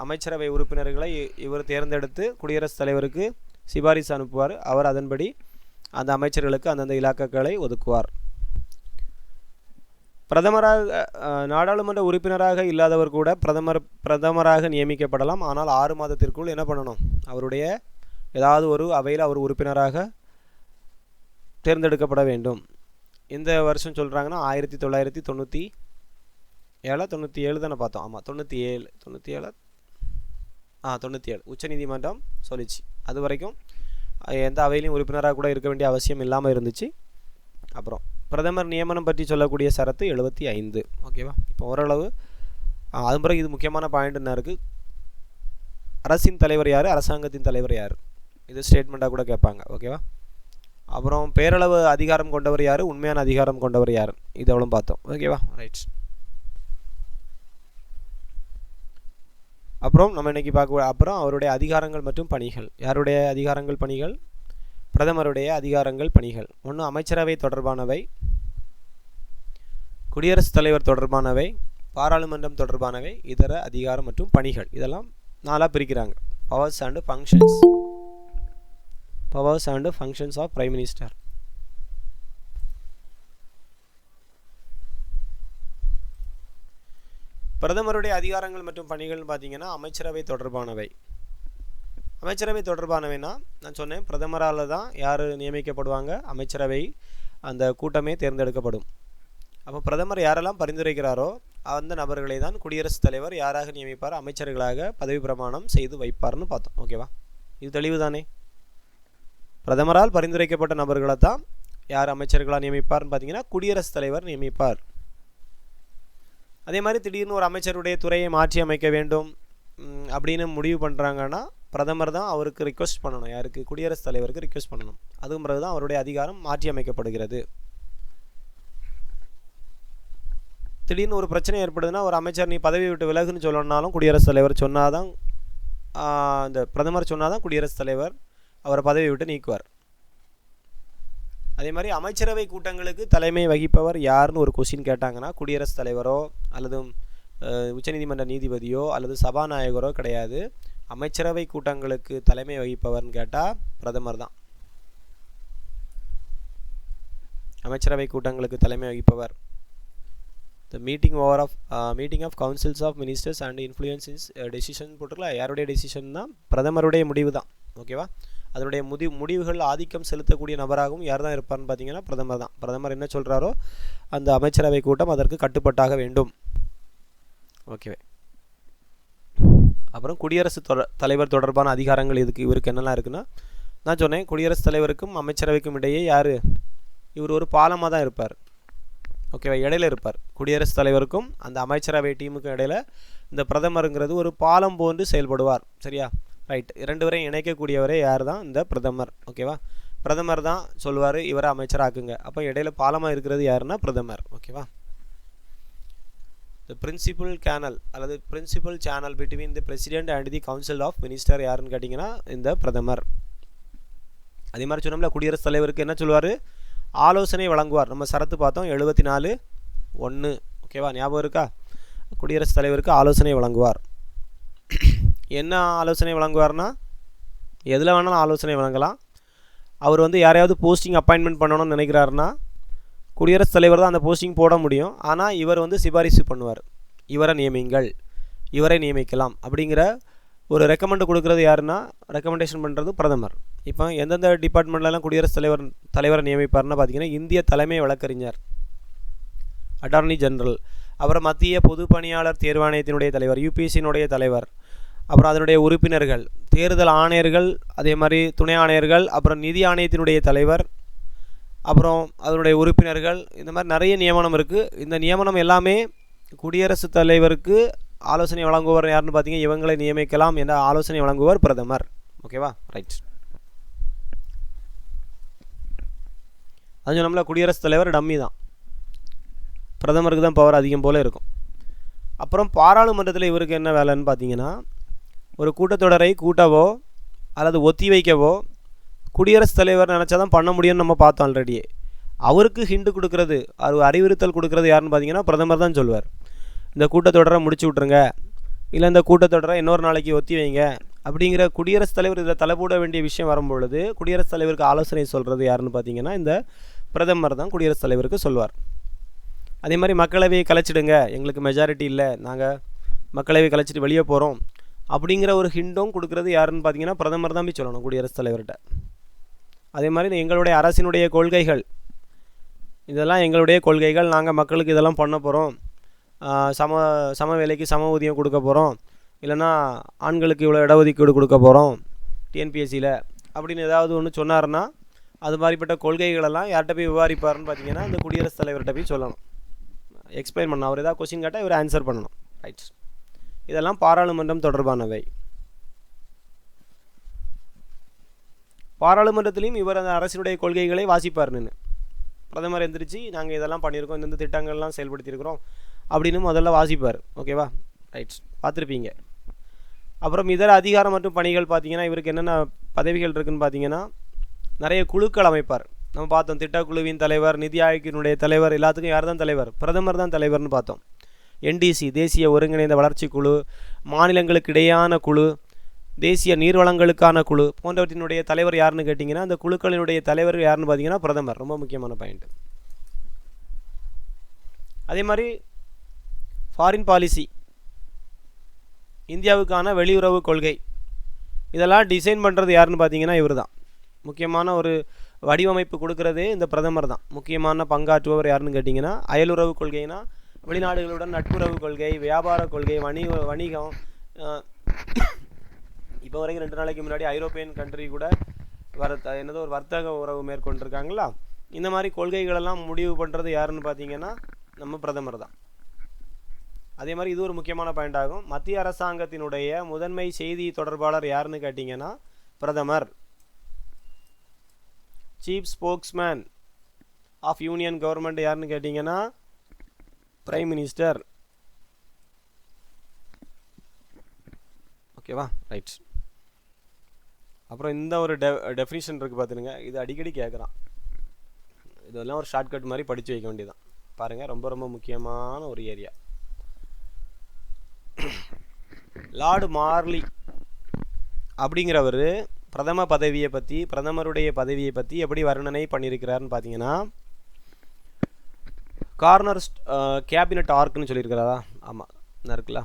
அமைச்சரவை உறுப்பினர்களை இவர் தேர்ந்தெடுத்து குடியரசுத் தலைவருக்கு சிபாரிசு அனுப்புவார். அவர் அதன்படி அந்த அமைச்சர்களுக்கு அந்தந்த இலாக்காக்களை ஒதுக்குவார். நாடாளுமன்ற உறுப்பினராக இல்லாதவர் கூட பிரதமராக நியமிக்கப்படலாம். ஆனால் 6 மாதத்திற்குள் என்ன பண்ணணும், அவருடைய ஏதாவது ஒரு அவையில் அவர் உறுப்பினராக தேர்ந்தெடுக்கப்பட வேண்டும். இந்த வருஷம் சொல்கிறாங்கன்னா 1997 தானே பார்த்தோம். ஆமாம் 97 உச்சநீதிமன்றம் சொல்லிச்சு. அது வரைக்கும் எந்த அவையிலையும் உறுப்பினராக கூட இருக்க வேண்டிய அவசியம் இல்லாமல் இருந்துச்சு. அப்புறம் பிரதமர் நியமனம் பற்றி சொல்லக்கூடிய சரத்து 75. ஓகேவா? இப்போ ஓரளவு அது பிறகு இது முக்கியமான பாயிண்ட் என்ன இருக்குது, அரசின் தலைவர் யார், அரசாங்கத்தின் தலைவர் யார், இது ஸ்டேட்மெண்ட்டாக கூட கேட்பாங்க. ஓகேவா? அப்புறம் பேரளவு அதிகாரம் கொண்டவர் யார், உண்மையான அதிகாரம் கொண்டவர் யார், இது எவ்வளோ பார்த்தோம். ஓகேவா? ரைட். அப்புறம் நம்ம இன்றைக்கி அப்புறம் அவருடைய அதிகாரங்கள் மற்றும் பணிகள். யாருடைய அதிகாரங்கள் பணிகள்? பிரதமருடைய அதிகாரங்கள் பணிகள். ஒன்று அமைச்சரவை தொடர்பானவை, குடியரசுத் தலைவர் தொடர்பானவை, பாராளுமன்றம் தொடர்பானவை, இதர அதிகாரம் மற்றும் பணிகள். இதெல்லாம் 4ஆக பிரிக்கிறாங்க. Powers and functions of prime minister. பிரதமருடைய அதிகாரங்கள் மற்றும் பணிகள்னு பார்த்தீங்கன்னா அமைச்சரவை தொடர்பானவைனா நான் சொன்னேன், பிரதமரால் தான் யார் நியமிக்கப்படுவாங்க, அமைச்சரவை அந்த கூட்டமே தேர்ந்தெடுக்கப்படும். அப்போ பிரதமர் யாரெல்லாம் பரிந்துரைக்கிறாரோ அந்த நபர்களை தான் குடியரசுத் தலைவர் யாராக நியமிப்பார், அமைச்சர்களாக பதவி பிரமாணம் செய்து வைப்பார்னு பார்த்தோம். ஓகேவா? இது தெளிவு தானே? பிரதமரால் பரிந்துரைக்கப்பட்ட நபர்களை தான் யார் அமைச்சர்களாக நியமிப்பார்னு பார்த்தீங்கன்னா குடியரசுத் தலைவர் நியமிப்பார். அதே மாதிரி திடீர்னு ஒரு அமைச்சருடைய துறையை மாற்றி அமைக்க வேண்டும் அப்படின்னு முடிவு பண்ணுறாங்கன்னா பிரதமர் தான் அவருக்கு ரிக்வெஸ்ட் பண்ணணும். யாருக்கு? குடியரசுத் தலைவருக்கு ரிக்வெஸ்ட் பண்ணணும். அதுக்கு பிறகு தான் அவருடைய அதிகாரம் மாற்றி அமைக்கப்படுகிறது. திடீர்னு ஒரு பிரச்சனை ஏற்படுதுன்னா ஒரு அமைச்சர் நீ பதவி விட்டு விலகுன்னு சொல்லணும்னாலும் குடியரசுத் தலைவர் சொன்னாதான், இந்த பிரதமர் சொன்னாதான் குடியரசுத் தலைவர் அவரை பதவி விட்டு நீக்குவார். அதே மாதிரி அமைச்சரவை கூட்டங்களுக்கு தலைமை வகிப்பவர் யாருன்னு ஒரு கொஸ்டின் கேட்டாங்கன்னா குடியரசுத் தலைவரோ அல்லது உச்சநீதிமன்ற நீதிபதியோ அல்லது சபாநாயகரோ கிடையாது. அமைச்சரவை கூட்டங்களுக்கு தலைமை வகிப்பவர்னு கேட்டால் பிரதமர் தான். அமைச்சரவை கூட்டங்களுக்கு தலைமை வகிப்பவர். The meeting of councils of ministers and influence decision போட்டுருக்கலாம். யாருடைய டெசிஷன் தான்? பிரதமருடைய முடிவு தான். ஓகேவா? அதனுடைய முடிவுகள் ஆதிக்கம் செலுத்தக்கூடிய நபராகவும் யார் தான் இருப்பார்னு பார்த்தீங்கன்னா பிரதமர் தான். பிரதமர் என்ன சொல்கிறாரோ அந்த அமைச்சரவை கூட்டம் அதற்கு கட்டுப்பட்டாக வேண்டும். ஓகேவே. அப்புறம் குடியரசுத் தலைவர் தொடர்பான அதிகாரங்கள் இவருக்கு என்னெல்லாம் இருக்குன்னா நான் சொன்னேன், குடியரசுத் தலைவருக்கும் அமைச்சரவைக்கும் இடையே யார்? இவர் ஒரு பாலமாக தான் இருப்பார். ஓகேவா? இடையில இருப்பார். குடியரசுத் தலைவருக்கும் அந்த அமைச்சரவை டீமுக்கும் இடையில இந்த பிரதமருங்கிறது ஒரு பாலம் போன்று செயல்படுவார். சரியா? ரைட். 2 பேரையும் இணைக்கக்கூடியவரே யார் தான்? இந்த பிரதமர். ஓகேவா? பிரதமர் தான் சொல்லுவார் இவரை அமைச்சராக்குங்க. அப்போ இடையில பாலமாக இருக்கிறது யாருன்னா பிரதமர். ஓகேவா? The principal channel between the president and the council of minister யாருன்னு கேட்டிங்கன்னா இந்த பிரதமர். அதே மாதிரி சொன்னோம்ல, குடியரசுத் தலைவருக்கு என்ன சொல்லுவார்? ஆலோசனை வழங்குவார். நம்ம சரத்து பார்த்தோம் 74(1). ஓகேவா? ஞாபகம் இருக்கா? குடியரசுத் தலைவருக்கு ஆலோசனை வழங்குவார். என்ன ஆலோசனை வழங்குவார்னா எதில் வேணாலும் ஆலோசனை வழங்கலாம். அவர் யாரையாவது போஸ்டிங் அப்பாயின்மெண்ட் பண்ணணும்னு நினைக்கிறாருன்னா குடியரசுத் தலைவர் தான் அந்த போஸ்டிங் போட முடியும். ஆனால் இவர் சிபாரிசு பண்ணுவார், இவரை நியமிங்கள், இவரை நியமிக்கலாம் அப்படிங்கிற ஒரு ரெக்கமெண்ட் கொடுக்குறது யாருன்னா, ரெக்கமெண்டேஷன் பண்ணுறது பிரதமர். இப்போ எந்தெந்த டிபார்ட்மெண்ட்லலாம் குடியரசுத் தலைவரை நியமிப்பார்னா பார்த்தீங்கன்னா இந்திய தலைமை வழக்கறிஞர் அட்டார்னி ஜெனரல், அப்புறம் மத்திய பொது பணியாளர் தேர்வாணையத்தினுடைய தலைவர் யூபிஎஸ்சியினுடைய தலைவர், அப்புறம் அதனுடைய உறுப்பினர்கள், தேர்தல் ஆணையர்கள், அதே மாதிரி துணை ஆணையர்கள், அப்புறம் நிதி ஆணையத்தினுடைய தலைவர், அப்புறம் அதனுடைய உறுப்பினர்கள், இந்த மாதிரி நிறைய நியமனம் இருக்குது. இந்த நியமனம் எல்லாமே குடியரசுத் தலைவருக்கு ஆலோசனை வழங்குவார். யாருன்னு பார்த்தீங்க, இவங்களை நியமிக்கலாம் என்ற ஆலோசனை வழங்குவார் பிரதமர். ஓகேவா? ரைட். அது நம்மள குடியரசுத் தலைவர் டம்மி தான், பிரதமருக்கு தான் பவர் அதிகம் போல் இருக்கும். அப்புறம் பாராளுமன்றத்தில் இவருக்கு என்ன வேலைன்னு பார்த்தீங்கன்னா, ஒரு கூட்டத்தொடரை கூட்டவோ அல்லது ஒத்தி வைக்கவோ குடியரசுத் தலைவர் நினச்சா தான் பண்ண முடியும்னு நம்ம பார்த்தோம் ஆல்ரெடியே. அவருக்கு ஹிண்டு கொடுக்குறது, அறிவுறுத்தல் கொடுக்குறது யாருன்னு பார்த்தீங்கன்னா பிரதமர் தான் சொல்லுவார். இந்த கூட்டத்தொடரை முடிச்சு விட்ருங்க, இல்லை இந்த கூட்டத்தொடரை இன்னொரு நாளைக்கு ஒத்தி வைங்க அப்படிங்கிற குடியரசுத் தலைவர் இதில் தலைப்போட வேண்டிய விஷயம் வரும்பொழுது குடியரசுத் தலைவருக்கு ஆலோசனை சொல்கிறது யாருன்னு பார்த்தீங்கன்னா இந்த பிரதமர் தான் குடியரசுத் தலைவருக்கு சொல்வார். அதே மாதிரி மக்களவையை கலைச்சிடுங்க, எங்களுக்கு மெஜாரிட்டி இல்லை, நாங்கள் மக்களவை கலைச்சிட்டு வெளியே போகிறோம் அப்படிங்கிற ஒரு ஹிண்டும் கொடுக்குறது யாருன்னு பார்த்தீங்கன்னா பிரதமர் தான் போய் சொல்லணும் குடியரசுத் தலைவர்கிட்ட. அதே மாதிரி எங்களுடைய அரசினுடைய கொள்கைகள், இதெல்லாம் எங்களுடைய கொள்கைகள், நாங்கள் மக்களுக்கு இதெல்லாம் பண்ண போகிறோம், சம வேலைக்கு சம ஊதியம் கொடுக்க போகிறோம், இல்லைன்னா ஆண்களுக்கு இவ்வளோ இடஒதுக்கீடு கொடுக்க போகிறோம் டிஎன்பிஎஸ்சியில் அப்படின்னு ஏதாவது ஒன்று சொன்னார்னா அது மாதிரிப்பட்ட கொள்கைகளெல்லாம் யார்கிட்ட போய் விவாதிப்பாருன்னு பார்த்தீங்கன்னா இந்த குடியரசுத் தலைவர்கிட்ட போய் சொல்லணும், எக்ஸ்பிளைன் பண்ணணும். அவர் ஏதாவது கொஸ்டின் கேட்டால் இவர் ஆன்சர் பண்ணணும். ரைட், இதெல்லாம் பாராளுமன்றம் தொடர்பானவை. பாராளுமன்றத்திலையும் இவர் அந்த அரசினுடைய கொள்கைகளை வாசிப்பார் நின்று. பிரதமர் எந்திரிச்சு நாங்கள் இதெல்லாம் பண்ணியிருக்கோம், இந்தந்த திட்டங்கள்லாம் செயல்படுத்தியிருக்கிறோம் அப்படின்னு முதல்ல வாசிப்பார். ஓகேவா, ரைட், பார்த்துருப்பீங்க. அப்புறம் இதர அதிகாரம் மற்றும் பணிகள் பார்த்தீங்கன்னா இவருக்கு என்னென்ன பதவிகள் இருக்குதுன்னு பார்த்தீங்கன்னா நிறைய குழுக்கள் அமைப்பார். நம்ம பார்த்தோம், திட்டக்குழுவின் தலைவர், நிதி ஆயோக்கினுடைய தலைவர், எல்லாத்துக்கும் யார் தான் தலைவர்? பிரதமர் தான் தலைவர்னு பார்த்தோம். என்டிசி தேசிய ஒருங்கிணைந்த வளர்ச்சி குழு, மாநிலங்களுக்கு இடையான குழு, தேசிய நீர்வளங்களுக்கான குழு போன்றவற்றினுடைய தலைவர் யாருன்னு கேட்டிங்கன்னா அந்த குழுக்களினுடைய தலைவர் யாருன்னு பார்த்தீங்கன்னா பிரதமர். ரொம்ப முக்கியமான பாயிண்ட். அதே மாதிரி ஃபாரின் பாலிசி, இந்தியாவுக்கான வெளியுறவு கொள்கை, இதெல்லாம் டிசைன் பண்ணுறது யாருன்னு பார்த்தீங்கன்னா இவர் தான். முக்கியமான ஒரு வடிவமைப்பு கொடுக்கறதே இந்த பிரதமர் தான். முக்கியமான பங்காற்றுபவர் யாருன்னு கேட்டிங்கன்னா அயலுறவு கொள்கைனா வெளிநாடுகளுடன் நட்புறவு கொள்கை, வியாபார கொள்கை, வணிகம். இப்போ வரைக்கும் 2 நாளைக்கு முன்னாடி ஐரோப்பியன் கண்ட்ரி கூட என்னதோ ஒரு வர்த்தக உறவு மேற்கொண்டிருக்காங்களா. இந்த மாதிரி கொள்கைகளெல்லாம் முடிவு பண்ணுறது யாருன்னு பார்த்தீங்கன்னா நம்ம பிரதமர் தான். அதே மாதிரி இது ஒரு முக்கியமான பாயிண்ட் ஆகும். மத்திய அரசாங்கத்தினுடைய முதன்மை செய்தி தொடர்பாளர் யாருன்னு கேட்டிங்கன்னா பிரதமர். Chief spokesman of union government யாருன்னு கேட்டிங்கன்னா பிரைம் மினிஸ்டர். ஓகேவா, ரைட். அப்புறம் இந்த ஒரு டெஃபினிஷன் இருக்குது பார்த்துருங்க, இது அடிக்கடி கேட்குறான். இதெல்லாம் ஒரு ஷார்ட்கட் மாதிரி படித்து வைக்க வேண்டியதான். பாருங்கள், ரொம்ப ரொம்ப முக்கியமான ஒரு ஏரியா. லார்டு மார்லி அப்படிங்கிறவர் பிரதமருடைய பதவியை பற்றி எப்படி வர்ணனை பண்ணியிருக்கிறாருன்னு பார்த்தீங்கன்னா கார்னர் கேபினட் ஆர்க்னு சொல்லியிருக்கிறாரா? ஆமாம், இருக்குல்ல.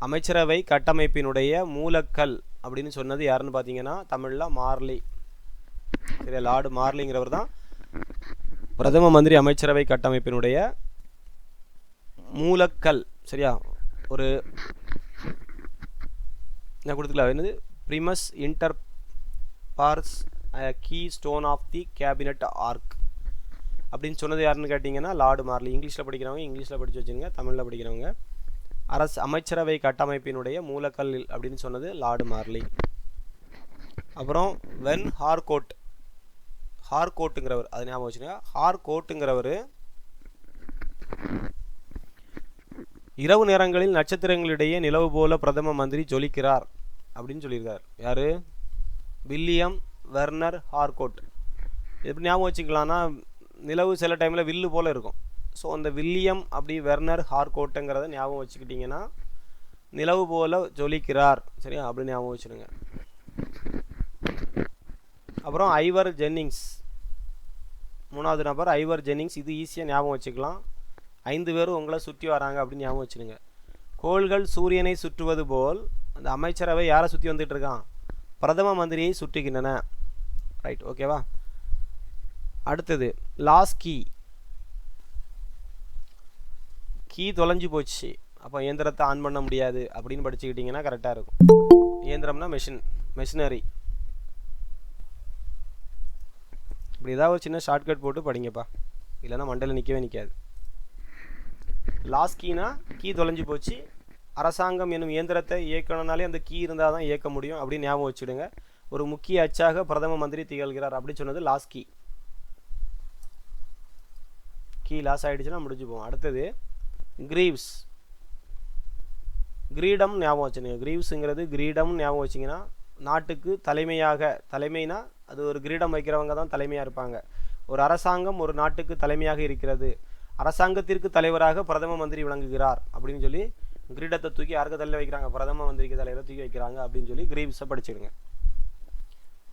அமைச்சரவை கட்டமைப்பினுடைய மூலக்கல் அப்படின்னு சொன்னது யாருன்னு பார்த்தீங்கன்னா தமிழில் மார்லி. சரியா, லார்டு மார்லிங்கிறவர் தான் பிரதம மந்திரி அமைச்சரவை கட்டமைப்பினுடைய மூலக்கல். சரியா, ஒரு என்ன கொடுத்துக்கலாம், என்னது primus inter pares keystone of the cabinet arch அப்படின்னு சொன்னது யாருன்னு கேட்டிங்கன்னா லார்டு மார்லி. இங்கிலீஷில் படிக்கிறவங்க இங்கிலீஷில் படித்து வச்சுருங்க, தமிழில் படிக்கிறவங்க அமைச்சரவை கட்டமைப்பினுடைய மூலக்கல் அப்படின்னு சொன்னது லார்டு மார்லி. அப்புறம் வென் ஹார்கோட்டுங்கிறவர், அது ஞாபகம் வச்சுருங்க. ஹார்கோட்டுங்கிறவர் இரவு நேரங்களில் நட்சத்திரங்களிடையே நிலவு போல பிரதம மந்திரி ஜொலிக்கிறார் அப்படின்னு சொல்லியிருக்கார். யார்? William Vernon Harcourt. எப்படி ஞாபகம் வச்சுக்கலான்னா நிலவு சில டைமில் வில்லு போல் இருக்கும். ஸோ அந்த வில்லியம் அப்படி வெர்னர் ஹார்கோட்டுங்கிறத ஞாபகம் வச்சுக்கிட்டிங்கன்னா நிலவு போல ஜொலிக்கிறார். சரியா, அப்படி ஞாபகம் வச்சுருங்க. அப்புறம் ஐவர் ஜென்னிங்ஸ், 3வது நபர் ஐவர் ஜென்னிங்ஸ். இது ஈஸியாக ஞாபகம் வச்சுக்கலாம். 5 பேரும் உங்களை சுற்றி வராங்க அப்படின்னு ஞாபகம் வச்சுருங்க. கோள்கள் சூரியனை சுற்றுவது போல் அந்த அமைச்சரவை யாரை சுற்றி வந்துட்டு இருக்கான்? பிரதம மந்திரியை சுற்றுகின்றன. ரைட், ஓகேவா. அடுத்தது லாஸ் கீ தொலைஞ்சு போச்சு, அப்போ இயந்திரத்தை ஆன் பண்ண முடியாது அப்படின்னு படிச்சுக்கிட்டிங்கன்னா கரெக்டாக இருக்கும். இயந்திரம்னா மெஷினரி. இப்படி ஏதாவது ஒரு சின்ன ஷார்ட்கட் போட்டு படிங்கப்பா, இல்லைன்னா மண்டல நிற்காது. லாஸ் கீனா கீ தொலைஞ்சு போச்சு, அரசாங்கம் என்னும் இயந்திரத்தை இயக்கணும்னாலே அந்த கீ இருந்தால் தான் இயக்க முடியும் அப்படின்னு ஞாபகம் வச்சுடுங்க. ஒரு முக்கிய அச்சாக பிரதம மந்திரி திகழ்கிறார் அப்படி சொன்னது லாஸ் கீ லாஸ் ஆகிடுச்சுன்னா முடிஞ்சு போவோம். அடுத்தது கிரீவ்ஸ், கிரீடம் ஞாபகம் வச்சுங்க. கிரீவ்ஸுங்கிறது கிரீடம் ஞாபகம் வச்சிங்கன்னா நாட்டுக்கு தலைமைனா அது ஒரு கிரீடம் வைக்கிறவங்க தான் தலைமையாக இருப்பாங்க. ஒரு அரசாங்கம் ஒரு நாட்டுக்கு தலைமையாக இருக்கிறது, அரசாங்கத்திற்கு தலைவராக பிரதம மந்திரி விளங்குகிறார் அப்படின்னு சொல்லி கிரீடத்தை தூக்கி யாருக்கு தலையில் வைக்கிறாங்க, பிரதம மந்திரிக்கு தலைவரை தூக்கி வைக்கிறாங்க அப்படின்னு சொல்லி கிரீவ்ஸை படிச்சிடுங்க.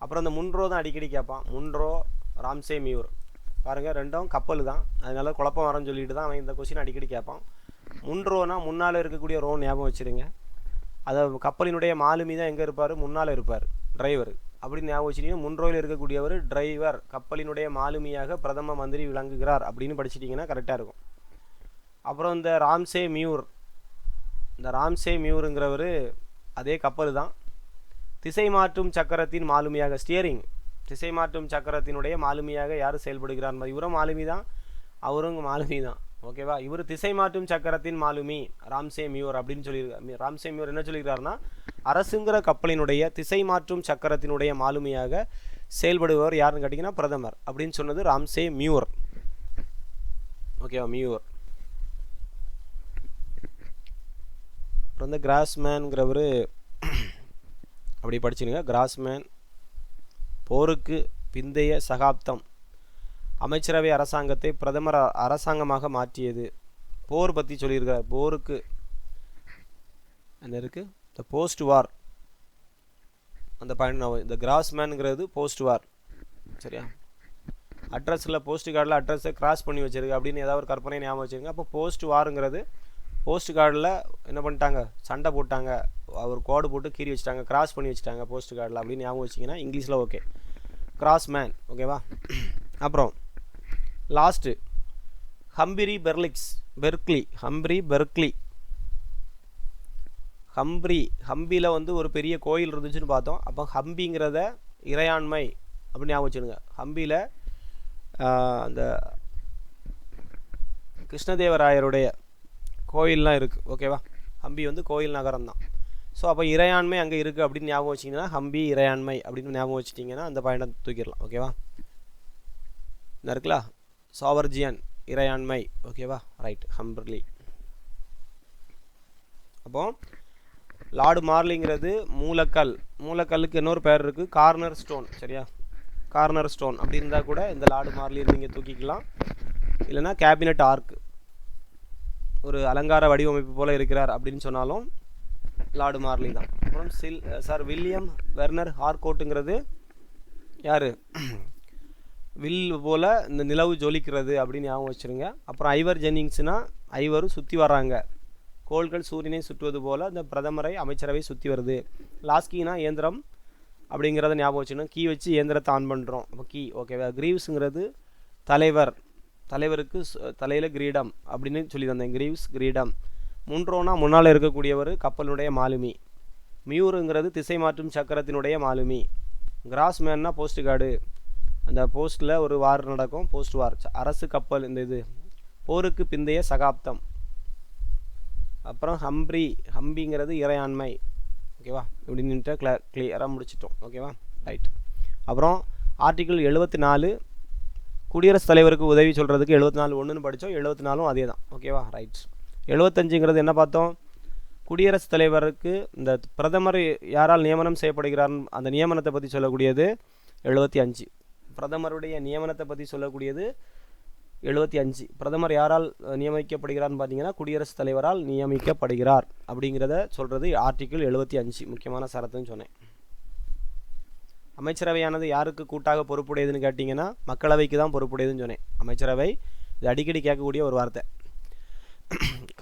அப்புறம் இந்த முன்ரோ தான் அடிக்கடி கேட்பான். முன்ரோ, ராம்சே மியூர் பாருங்கள், ரெண்டும் கப்பல் தான், அதனால குழப்பம் வரன்னு சொல்லிட்டு தான் அவன் இந்த கொஸ்டின் அடிக்கடி கேட்பான். முன்ரோனா முன்னால் இருக்கக்கூடிய ரோ ஞாபகம் வச்சுருங்க. அதை கப்பலினுடைய மாலுமி தான் எங்கே இருப்பார், முன்னால் இருப்பார், டிரைவர் அப்படின்னு ஞாபகம் வச்சுட்டிங்கன்னா முன்ரோயில் இருக்கக்கூடியவர் டிரைவர், கப்பலினுடைய மாலுமியாக பிரதம மந்திரி விளங்குகிறார் அப்படின்னு படிச்சிட்டிங்கன்னா கரெக்டாக இருக்கும். அப்புறம் இந்த ராம்சே மியூர், இந்த ராம்சே மியூருங்கிறவர் அதே கப்பல் தான், திசை மாற்றும் சக்கரத்தின் மாலுமியாக, ஸ்டியரிங் திசை மாற்றும் சக்கரத்தினுடைய மாலுமியாக யார் செயல்படுகிறார், இவரும் மாலுமி தான், அவரும் மாலுமி தான். ஓகேவா, இவர் திசை மாற்றும் சக்கரத்தின் மாலுமி ராம்சே மியூர் அப்படின்னு சொல்லியிருக்காரு. ராம்சே மியூர் என்ன சொல்லியிருக்காருன்னா, அரசுங்கிற கப்பலினுடைய திசை மாற்றும் சக்கரத்தினுடைய மாலுமியாக செயல்படுபவர் யாருன்னு கேட்டிங்கன்னா பிரதமர் அப்படின்னு சொன்னது ராம்சே மியூர். ஓகேவா, மியூர். அப்புறம் இந்த கிராஸ்மேன்கிறவர் அப்படி படிச்சுடுங்க. கிராஸ்மேன் போருக்கு பிந்தைய சகாப்தம் அமைச்சரவை அரசாங்கத்தை பிரதமர் அரசாங்கமாக மாற்றியது. போர் பற்றி சொல்லியிருக்கார். போருக்கு என்ன இருக்குது, இந்த போஸ்ட் வார், அந்த பாயிண்ட் நான் இந்த கிராஸ்மேனுங்கிறது போஸ்ட் வார். சரியா, அட்ரஸில் போஸ்ட் கார்டில் அட்ரஸை கிராஸ் பண்ணி வச்சுருக்கு அப்படின்னு ஏதாவது ஒரு கற்பனை ஞாபகம் வச்சுருங்க. அப்போ போஸ்ட் வாருங்கிறது போஸ்ட் கார்டில் என்ன பண்ணிட்டாங்க, சண்டை போட்டாங்க, ஒரு கோடு போட்டு கீறி வச்சுட்டாங்க, கிராஸ் பண்ணி வச்சுட்டாங்க போஸ்ட் கார்டில் அப்படின்னு ஞாபகம் வச்சிங்கன்னா இங்கிலீஷில் ஓகே, கிராஸ்மேன். ஓகேவா. அப்புறம் லாஸ்ட்டு ஹம்பிரி பெர்க்லி. ஹம்பியில் வந்து ஒரு பெரிய கோயில் இருந்துச்சுன்னு பார்த்தோம். அப்போ ஹம்பிங்கிறத இறையாண்மை அப்படின்னு ஞாபகம் வச்சுருங்க. ஹம்பியில் அந்த கிருஷ்ணதேவராயருடைய கோயிலெலாம் இருக்குது. ஓகேவா, ஹம்பி வந்து கோயில் நகரம் தான். ஸோ அப்போ இறையாண்மை அங்கே இருக்குது அப்படின்னு ஞாபகம் வச்சிங்கன்னா ஹம்பி இறையாண்மை அப்படின்னு ஞாபகம் வச்சிட்டிங்கன்னா அந்த பாயிண்டை தூக்கிடலாம். ஓகேவா, என்ன இருக்குல்ல, சாவர்ஜியன் இறையாண்மை. ஓகேவா, ரைட், ஹம்பர்லி. அப்போ லார்டு மார்லிங்கிறது மூலக்கல்லுக்கு இன்னொரு பேர் இருக்குது, கார்னர் ஸ்டோன். சரியா, கார்னர் ஸ்டோன் அப்படி இருந்தால் கூட இந்த லார்டு மார்லி நீங்கள் தூக்கிக்கலாம். இல்லைனா கேபினட் ஆர்க், ஒரு அலங்கார வடிவமைப்பு போல் இருக்கிறார் அப்படின்னு சொன்னாலும் லார்டு மார்லி தான். அப்புறம் வில்லியம் வெர்னர் ஹார்கோட்டுங்கிறது யார், வில் போல் இந்த நிலவு ஜொலிக்கிறது அப்படின்னு ஞாபகம் வச்சுருங்க. அப்புறம் ஐவர் ஜென்னிங்ஸ்னால் ஐவரும் சுற்றி வராங்க, கோள்கள் சூரியனை சுற்றுவது போல் அந்த பிரதமரை அமைச்சரவை சுற்றி வருது. லாஸ்கினா இயந்திரம் அப்படிங்கிறத ஞாபகம் வச்சுக்கணும், கீ வச்சு இயந்திரத்தை ஆன் பண்ணுறோம், அப்போ கீ. ஓகேவா. கிரீவ்ஸுங்கிறது தலைவருக்கு தலையில் கிரீடம் அப்படின்னு சொல்லி தந்தேன், கிரீவ்ஸ் கிரீடம். முன்ரோனா முன்னால் இருக்கக்கூடியவர் கப்பலினுடைய மாலுமி. மியூருங்கிறது திசை மாற்றும் சக்கரத்தினுடைய மாலுமி. கிராஸ்மேன்னா போஸ்ட் கார்டு, அந்த போஸ்ட்டில் ஒரு வார் நடக்கும், போஸ்ட் வார். அரசு கப்பல் இந்த இது போருக்கு பிந்தைய சகாப்தம். அப்புறம் ஹம்பிங்கிறது இறையாண்மை. ஓகேவா, இப்படின்ட்டு கிளியராக முடிச்சிட்டோம். ஓகேவா, ரைட். அப்புறம் ஆர்டிகிள் 74 குடியரசுத் தலைவருக்கு உதவி சொல்கிறதுக்கு 74 ஒன்றுன்னு படித்தோம், 74ம் அதே தான். ஓகேவா, ரைட். 75ங்கிறது என்ன பார்த்தோம், குடியரசுத் தலைவருக்கு இந்த பிரதமர் யாரால் நியமனம் செய்யப்படுகிறார்னு அந்த நியமனத்தை பற்றி சொல்லக்கூடியது 75. பிரதமருடைய நியமனத்தை பற்றி சொல்லக்கூடியது 75. பிரதமர் யாரால் நியமிக்கப்படுகிறார்னு பார்த்தீங்கன்னா குடியரசுத் தலைவரால் நியமிக்கப்படுகிறார் அப்படிங்கிறத சொல்கிறது ஆர்டிகிள் 75. முக்கியமான சரத்துன்னு சொன்னேன். அமைச்சரவையானது யாருக்கு கூட்டாக பொறுப்புடையதுன்னு கேட்டிங்கன்னா மக்களவைக்கு தான் பொறுப்புடையதுன்னு சொன்னேன். அமைச்சரவை இது அடிக்கடி கேட்கக்கூடிய ஒரு வார்த்தை.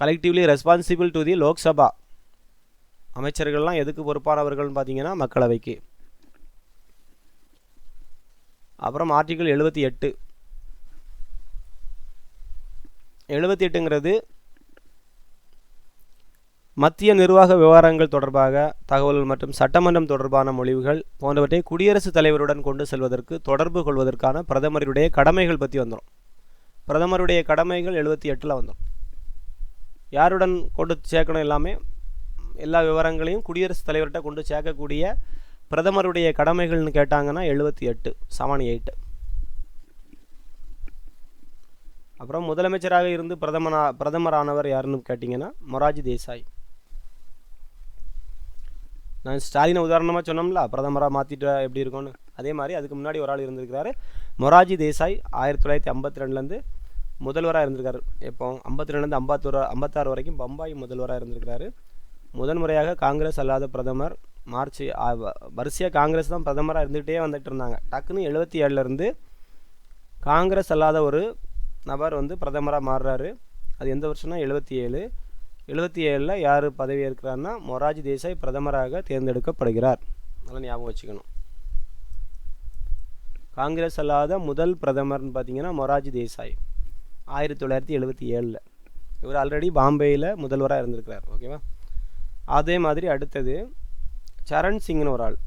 Collectively responsible to the Lok Sabha. அமைச்சர்கள்லாம் எதுக்கு பொறுப்பானவர்கள்னு பார்த்தீங்கன்னா மக்களவைக்கு. அப்புறம் ஆர்டிகிள் 78ங்கிறது மத்திய நிர்வாக விவகாரங்கள் தொடர்பாக தகவல்கள் மற்றும் சட்டமன்றம் தொடர்பான மொழிவுகள் போன்றவற்றை குடியரசுத் தலைவருடன் கொண்டு செல்வதற்கு தொடர்பு கொள்வதற்கான பிரதமருடைய கடமைகள் பற்றி வந்துடும். பிரதமருடைய கடமைகள் 78ல் வந்துடும். யாருடன் கொண்டு சேர்க்கணும், எல்லா விவரங்களையும் குடியரசுத் தலைவர்கிட்ட கொண்டு சேர்க்கக்கூடிய பிரதமருடைய கடமைகள்னு கேட்டாங்கன்னா 78, 78. அப்புறம் முதலமைச்சராக இருந்து பிரதமரானவர் யாருன்னு கேட்டிங்கன்னா மொராஜி தேசாய். நான் ஸ்டாலினை உதாரணமாக சொன்னோம்ல, பிரதமராக மாற்றிட்டு எப்படி இருக்கும்னு, அதே மாதிரி அதுக்கு முன்னாடி ஒரு ஆள் இருந்திருக்கிறாரு மொராஜி தேசாய் 1952லேருந்து முதல்வராக இருந்திருக்காரு. இப்போ 52லேருந்து 56 வரைக்கும் பம்பாய் முதல்வராக இருந்திருக்கிறாரு. முதன்முறையாக காங்கிரஸ் அல்லாத பிரதமர் வரிசையாக காங்கிரஸ் தான் பிரதமராக இருந்துகிட்டே வந்துட்டு இருந்தாங்க. டக்குன்னு 77லேருந்து காங்கிரஸ் அல்லாத ஒரு நபர் பிரதமராக மாறுறாரு. அது எந்த வருஷம்னா 77. யார் பதவி ஏற்கிறாருன்னா மொராஜி தேசாய் பிரதமராக தேர்ந்தெடுக்கப்படுகிறார். நல்லா ஞாபகம் வச்சுக்கணும். காங்கிரஸ் அல்லாத முதல் பிரதமர்னு பார்த்தீங்கன்னா மொராஜி தேசாய் 1977. இவர் ஆல்ரெடி பாம்பேயில் முதல்வராக இருந்திருக்கிறார். ஓகேவா. அதே மாதிரி அடுத்தது சரண் சிங்னு ஒரு ஆள்.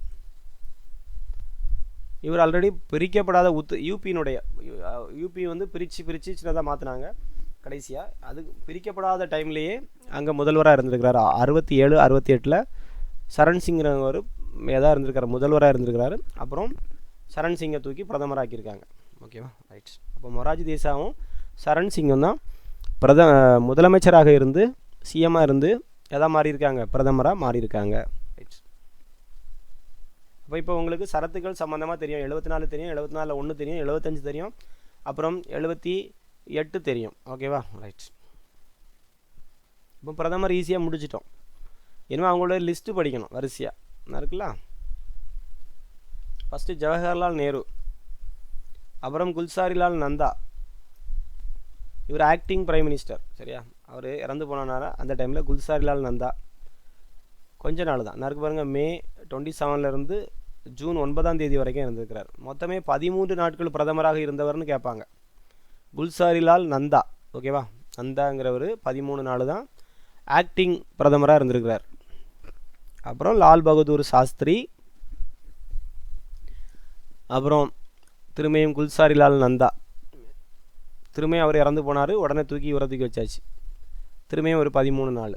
இவர் ஆல்ரெடி பிரிக்கப்படாத யூபியினுடைய யூபி பிரித்து சின்னதாக மாற்றினாங்க கடைசியாக. அது பிரிக்கப்படாத டைம்லேயே அங்கே முதல்வராக இருந்திருக்கிறார். 67, 68 சரண் சிங்கிறவர் எதாக இருந்திருக்காரு, முதல்வராக இருந்திருக்கிறாரு. அப்புறம் சரண் சிங்கை தூக்கி பிரதமராக்கியிருக்காங்க. ஓகேவா, ரைட். அப்போ மொராஜி தேசாவும் சரண் சிங்கும் தான் முதலமைச்சராக இருந்து சிஎம்மாக இருந்து எதாவது மாறியிருக்காங்க, பிரதமராக மாறியிருக்காங்க. ரைட். இப்போ உங்களுக்கு சரத்துக்கள் சம்மந்தமாக தெரியும். 74 தெரியும், 74 1 தெரியும், 75 தெரியும், அப்புறம் 78 தெரியும். ஓகேவா, ரைட். இப்போ பிரதமர் ஈஸியாக முடிச்சிட்டோம். இனிமேல் அவங்களோட லிஸ்ட்டு படிக்கணும் வரிசையாக இருக்குல்ல. ஃபஸ்ட்டு ஜவஹர்லால் நேரு, அப்புறம் குல்சாரிலால் நந்தா. இவர் ஆக்டிங் பிரைம் மினிஸ்டர். சரியா, அவர் இறந்து போனனால அந்த டைமில் குல்சாரிலால் நந்தா கொஞ்ச நாள் தான் இருக்கு பாருங்கள். மே 27லேருந்து ஜூன் 9 வரைக்கும் இருந்திருக்கிறார். மொத்தமே 13 நாட்கள் பிரதமராக இருந்தவர்னு கேட்பாங்க. குல்சாரிலால் நந்தா. ஓகேவா, நந்தாங்கிறவர் 13 நாள் தான் ஆக்டிங் பிரதமராக இருந்திருக்கிறார். அப்புறம் லால் பகதூர் சாஸ்திரி, அப்புறம் திரும்பியும் குல்சாரிலால் நந்தா. திரும்பியும் அவர் இறந்து போனார். உடனே தூக்கி வச்சாச்சு. திரும்பியும் ஒரு 13 நாள்.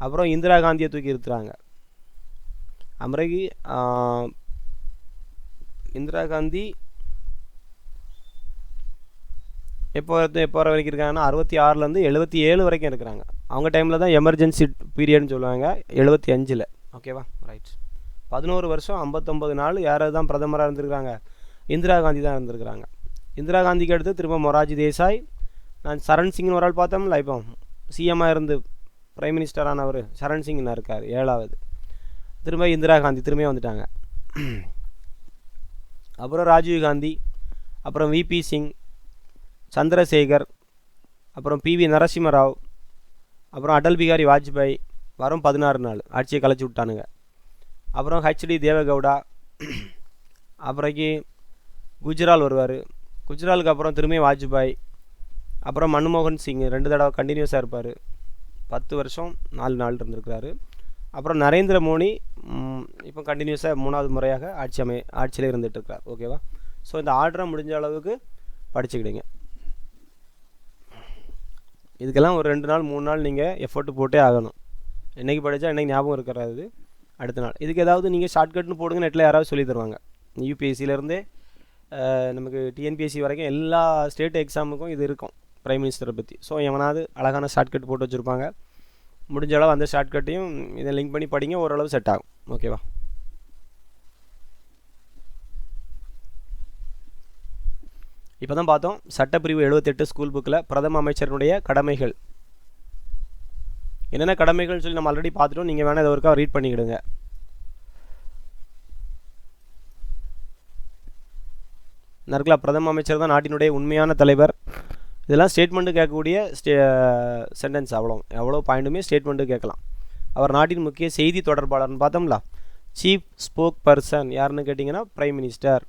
அப்புறம் இந்திரா காந்தியை தூக்கி இருக்கிறாங்க. அமரகி இந்திரா காந்தி எப்போ வரைக்கும் இருக்காங்கன்னா 66லேருந்து 77 வரைக்கும் இருக்கிறாங்க. அவங்க டைமில் தான் எமர்ஜென்சி பீரியட்னு சொல்லுவாங்க, 75. ஓகேவா, ரைட். 11 வருஷம் 59 நாள் யார் தான் பிரதமராக இருந்திருக்காங்க, இந்திரா காந்தி தான் இருந்திருக்கிறாங்க. இந்திரா காந்திக்கு அடுத்து திரும்ப மொராஜி தேசாய், நான் சரண் சிங்னு ஒரு ஆள் பார்த்தோம்ல, இப்போ சிஎம்மாக இருந்து பிரைம் மினிஸ்டரானவர் சரண் சிங்னா இருக்கார் 7வது. திரும்ப இந்திரா காந்தி திரும்பியும் வந்துட்டாங்க. அப்புறம் ராஜீவ் காந்தி, அப்புறம் விபி சிங், சந்திரசேகர், அப்புறம் பிவி நரசிம்மராவ், அப்புறம் அடல் பிகாரி வாஜ்பாய். வரும் 16 நாள் ஆட்சியை கலைச்சி விட்டானுங்க. அப்புறம் ஹெச்டி தேவகவுடா, அப்புறக்கு குஜ்ரால் வருவார். குஜ்ராலுக்கு அப்புறம் திரும்பி வாஜ்பாய், அப்புறம் மன்மோகன் சிங் 2 தடவை கண்டினியூஸாக இருப்பார். 10 வருஷம் 4 நாள் இருந்திருக்கிறாரு. அப்புறம் நரேந்திர மோடி இப்போ கண்டினியூஸாக 3வது முறையாக ஆட்சியில் இருந்துகிட்டு இருக்கிறார். ஓகேவா. ஸோ இந்த ஆர்டரை முடிஞ்ச அளவுக்கு படிச்சுக்கிடுங்க. இதுக்கெல்லாம் ஒரு 2 நாள் 3 நாள் நீங்கள் எஃபோர்ட் போட்டே ஆகணும். இன்றைக்கி படித்தா இன்றைக்கி ஞாபகம் இருக்கிறது அடுத்த நாள். இதுக்கு ஏதாவது நீங்கள் ஷார்ட்கட்னு போடுங்க, நெட்டில் யாராவது சொல்லி தருவாங்க. யூபிஎஸ்சிலேருந்தே நமக்கு டிஎன்பிஎஸ்சி வரைக்கும் எல்லா ஸ்டேட் எக்ஸாமுக்கும் இது இருக்கும் பிரைம் மினிஸ்டரை பற்றி. ஸோ எவனாவது அழகான ஷார்ட்கட் போட்டு வச்சுருப்பாங்க. முடிஞ்ச அளவு அந்த ஷார்ட்கட்டையும் இதை லிங்க் பண்ணி படிங்க, ஓரளவு செட் ஆகும். ஓகேவா. இப்போ தான் பார்த்தோம் சட்டப்பிரிவு 78 ஸ்கூல் புக்கில் பிரதம அமைச்சருடைய கடமைகள் என்னென்ன கடமைகள்னு சொல்லி நம்ம ஆல்ரெடி பார்த்துட்டோம். நீங்கள் வேணால் இதை ஒருக்கா ரீட் பண்ணிக்கிடுங்க. நற்கலா பிரதம அமைச்சர் தான் நாட்டினுடைய உண்மையான தலைவர். இதெல்லாம் ஸ்டேட்மெண்ட்டு கேட்கக்கூடிய சென்டென்ஸ். எவ்வளோ பாயிண்ட்டுமே ஸ்டேட்மெண்ட்டு கேட்கலாம். அவர் நாட்டின் முக்கிய செய்தி தொடர்பாளர்னு பார்த்தோம்ல, சீஃப் ஸ்போக் பர்சன் யாருன்னு கேட்டிங்கன்னா பிரைம் மினிஸ்டர்.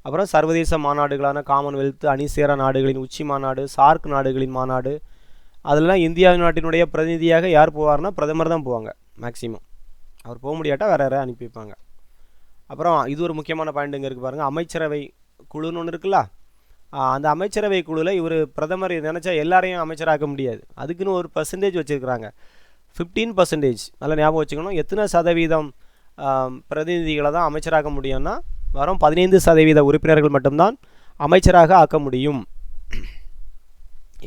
அப்புறம் சர்வதேச மாநாடுகளான காமன்வெல்த், அணிசேரா நாடுகளின் உச்சி மாநாடு, சார்க் நாடுகளின் மாநாடு, அதெல்லாம் இந்தியா நாட்டினுடைய பிரதிநிதியாக யார் போவார்னா பிரதமர் தான் போவாங்க மேக்சிமம். அவர் போக முடியாட்டா வேறு யாராவது அனுப்பி வைப்பாங்க. அப்புறம் இது ஒரு முக்கியமான பாயிண்ட் இங்கே இருக்குது பாருங்கள், அமைச்சரவை குழுன்னு ஒன்று இருக்குல்ல. அந்த அமைச்சரவை குழுவில் இவர் பிரதமர் நினச்சா எல்லாரையும் அமைச்சராக்க முடியாது. அதுக்குன்னு ஒரு பர்சன்டேஜ் வச்சுருக்கிறாங்க, 15%. நல்லா ஞாபகம் வச்சுக்கணும். எத்தனை சதவீதம் பிரதிநிதிகளை தான் அமைச்சராக்க முடியும்னா வரும் 15% உறுப்பினர்கள் மட்டும்தான் அமைச்சராக ஆக்க முடியும்.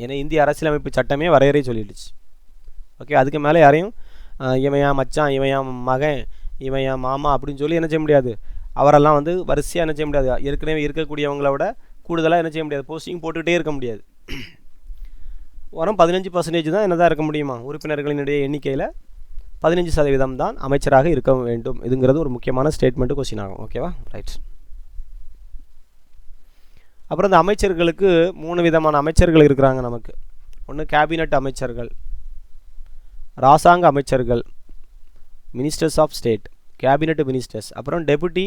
ஏன்னா இந்திய அரசியலமைப்பு சட்டமே வரையறை சொல்லிடுச்சு. ஓகே, அதுக்கு மேலே யாரையும் இவன் என் மச்சான், இவன் என் மகன், இவன் என் மாமா அப்படின்னு சொல்லி என்ன செய்ய முடியாது, அவரெல்லாம் வந்து வரிசையாக என்ன செய்ய முடியாது, ஏற்கனவே இருக்கக்கூடியவங்கள விட கூடுதலாக என்ன செய்ய முடியாது, போஸ்டிங் போட்டுக்கிட்டே இருக்க முடியாது. வரும் 15% தான் என்னதான் இருக்க முடியுமா, உறுப்பினர்களினுடைய எண்ணிக்கையில் 15% தான் அமைச்சராக இருக்க வேண்டும். இதுங்கிறது ஒரு முக்கியமான ஸ்டேட்மெண்ட்டு கொஸ்டின் ஆகும். ஓகேவா, ரைட். அப்புறம் இந்த அமைச்சர்களுக்கு 3 விதமான அமைச்சர்கள் இருக்கிறாங்க நமக்கு. ஒன்று கேபினட் அமைச்சர்கள், ராசாங்க அமைச்சர்கள், ministers of state, cabinet ministers, அப்புறம் டெபுட்டி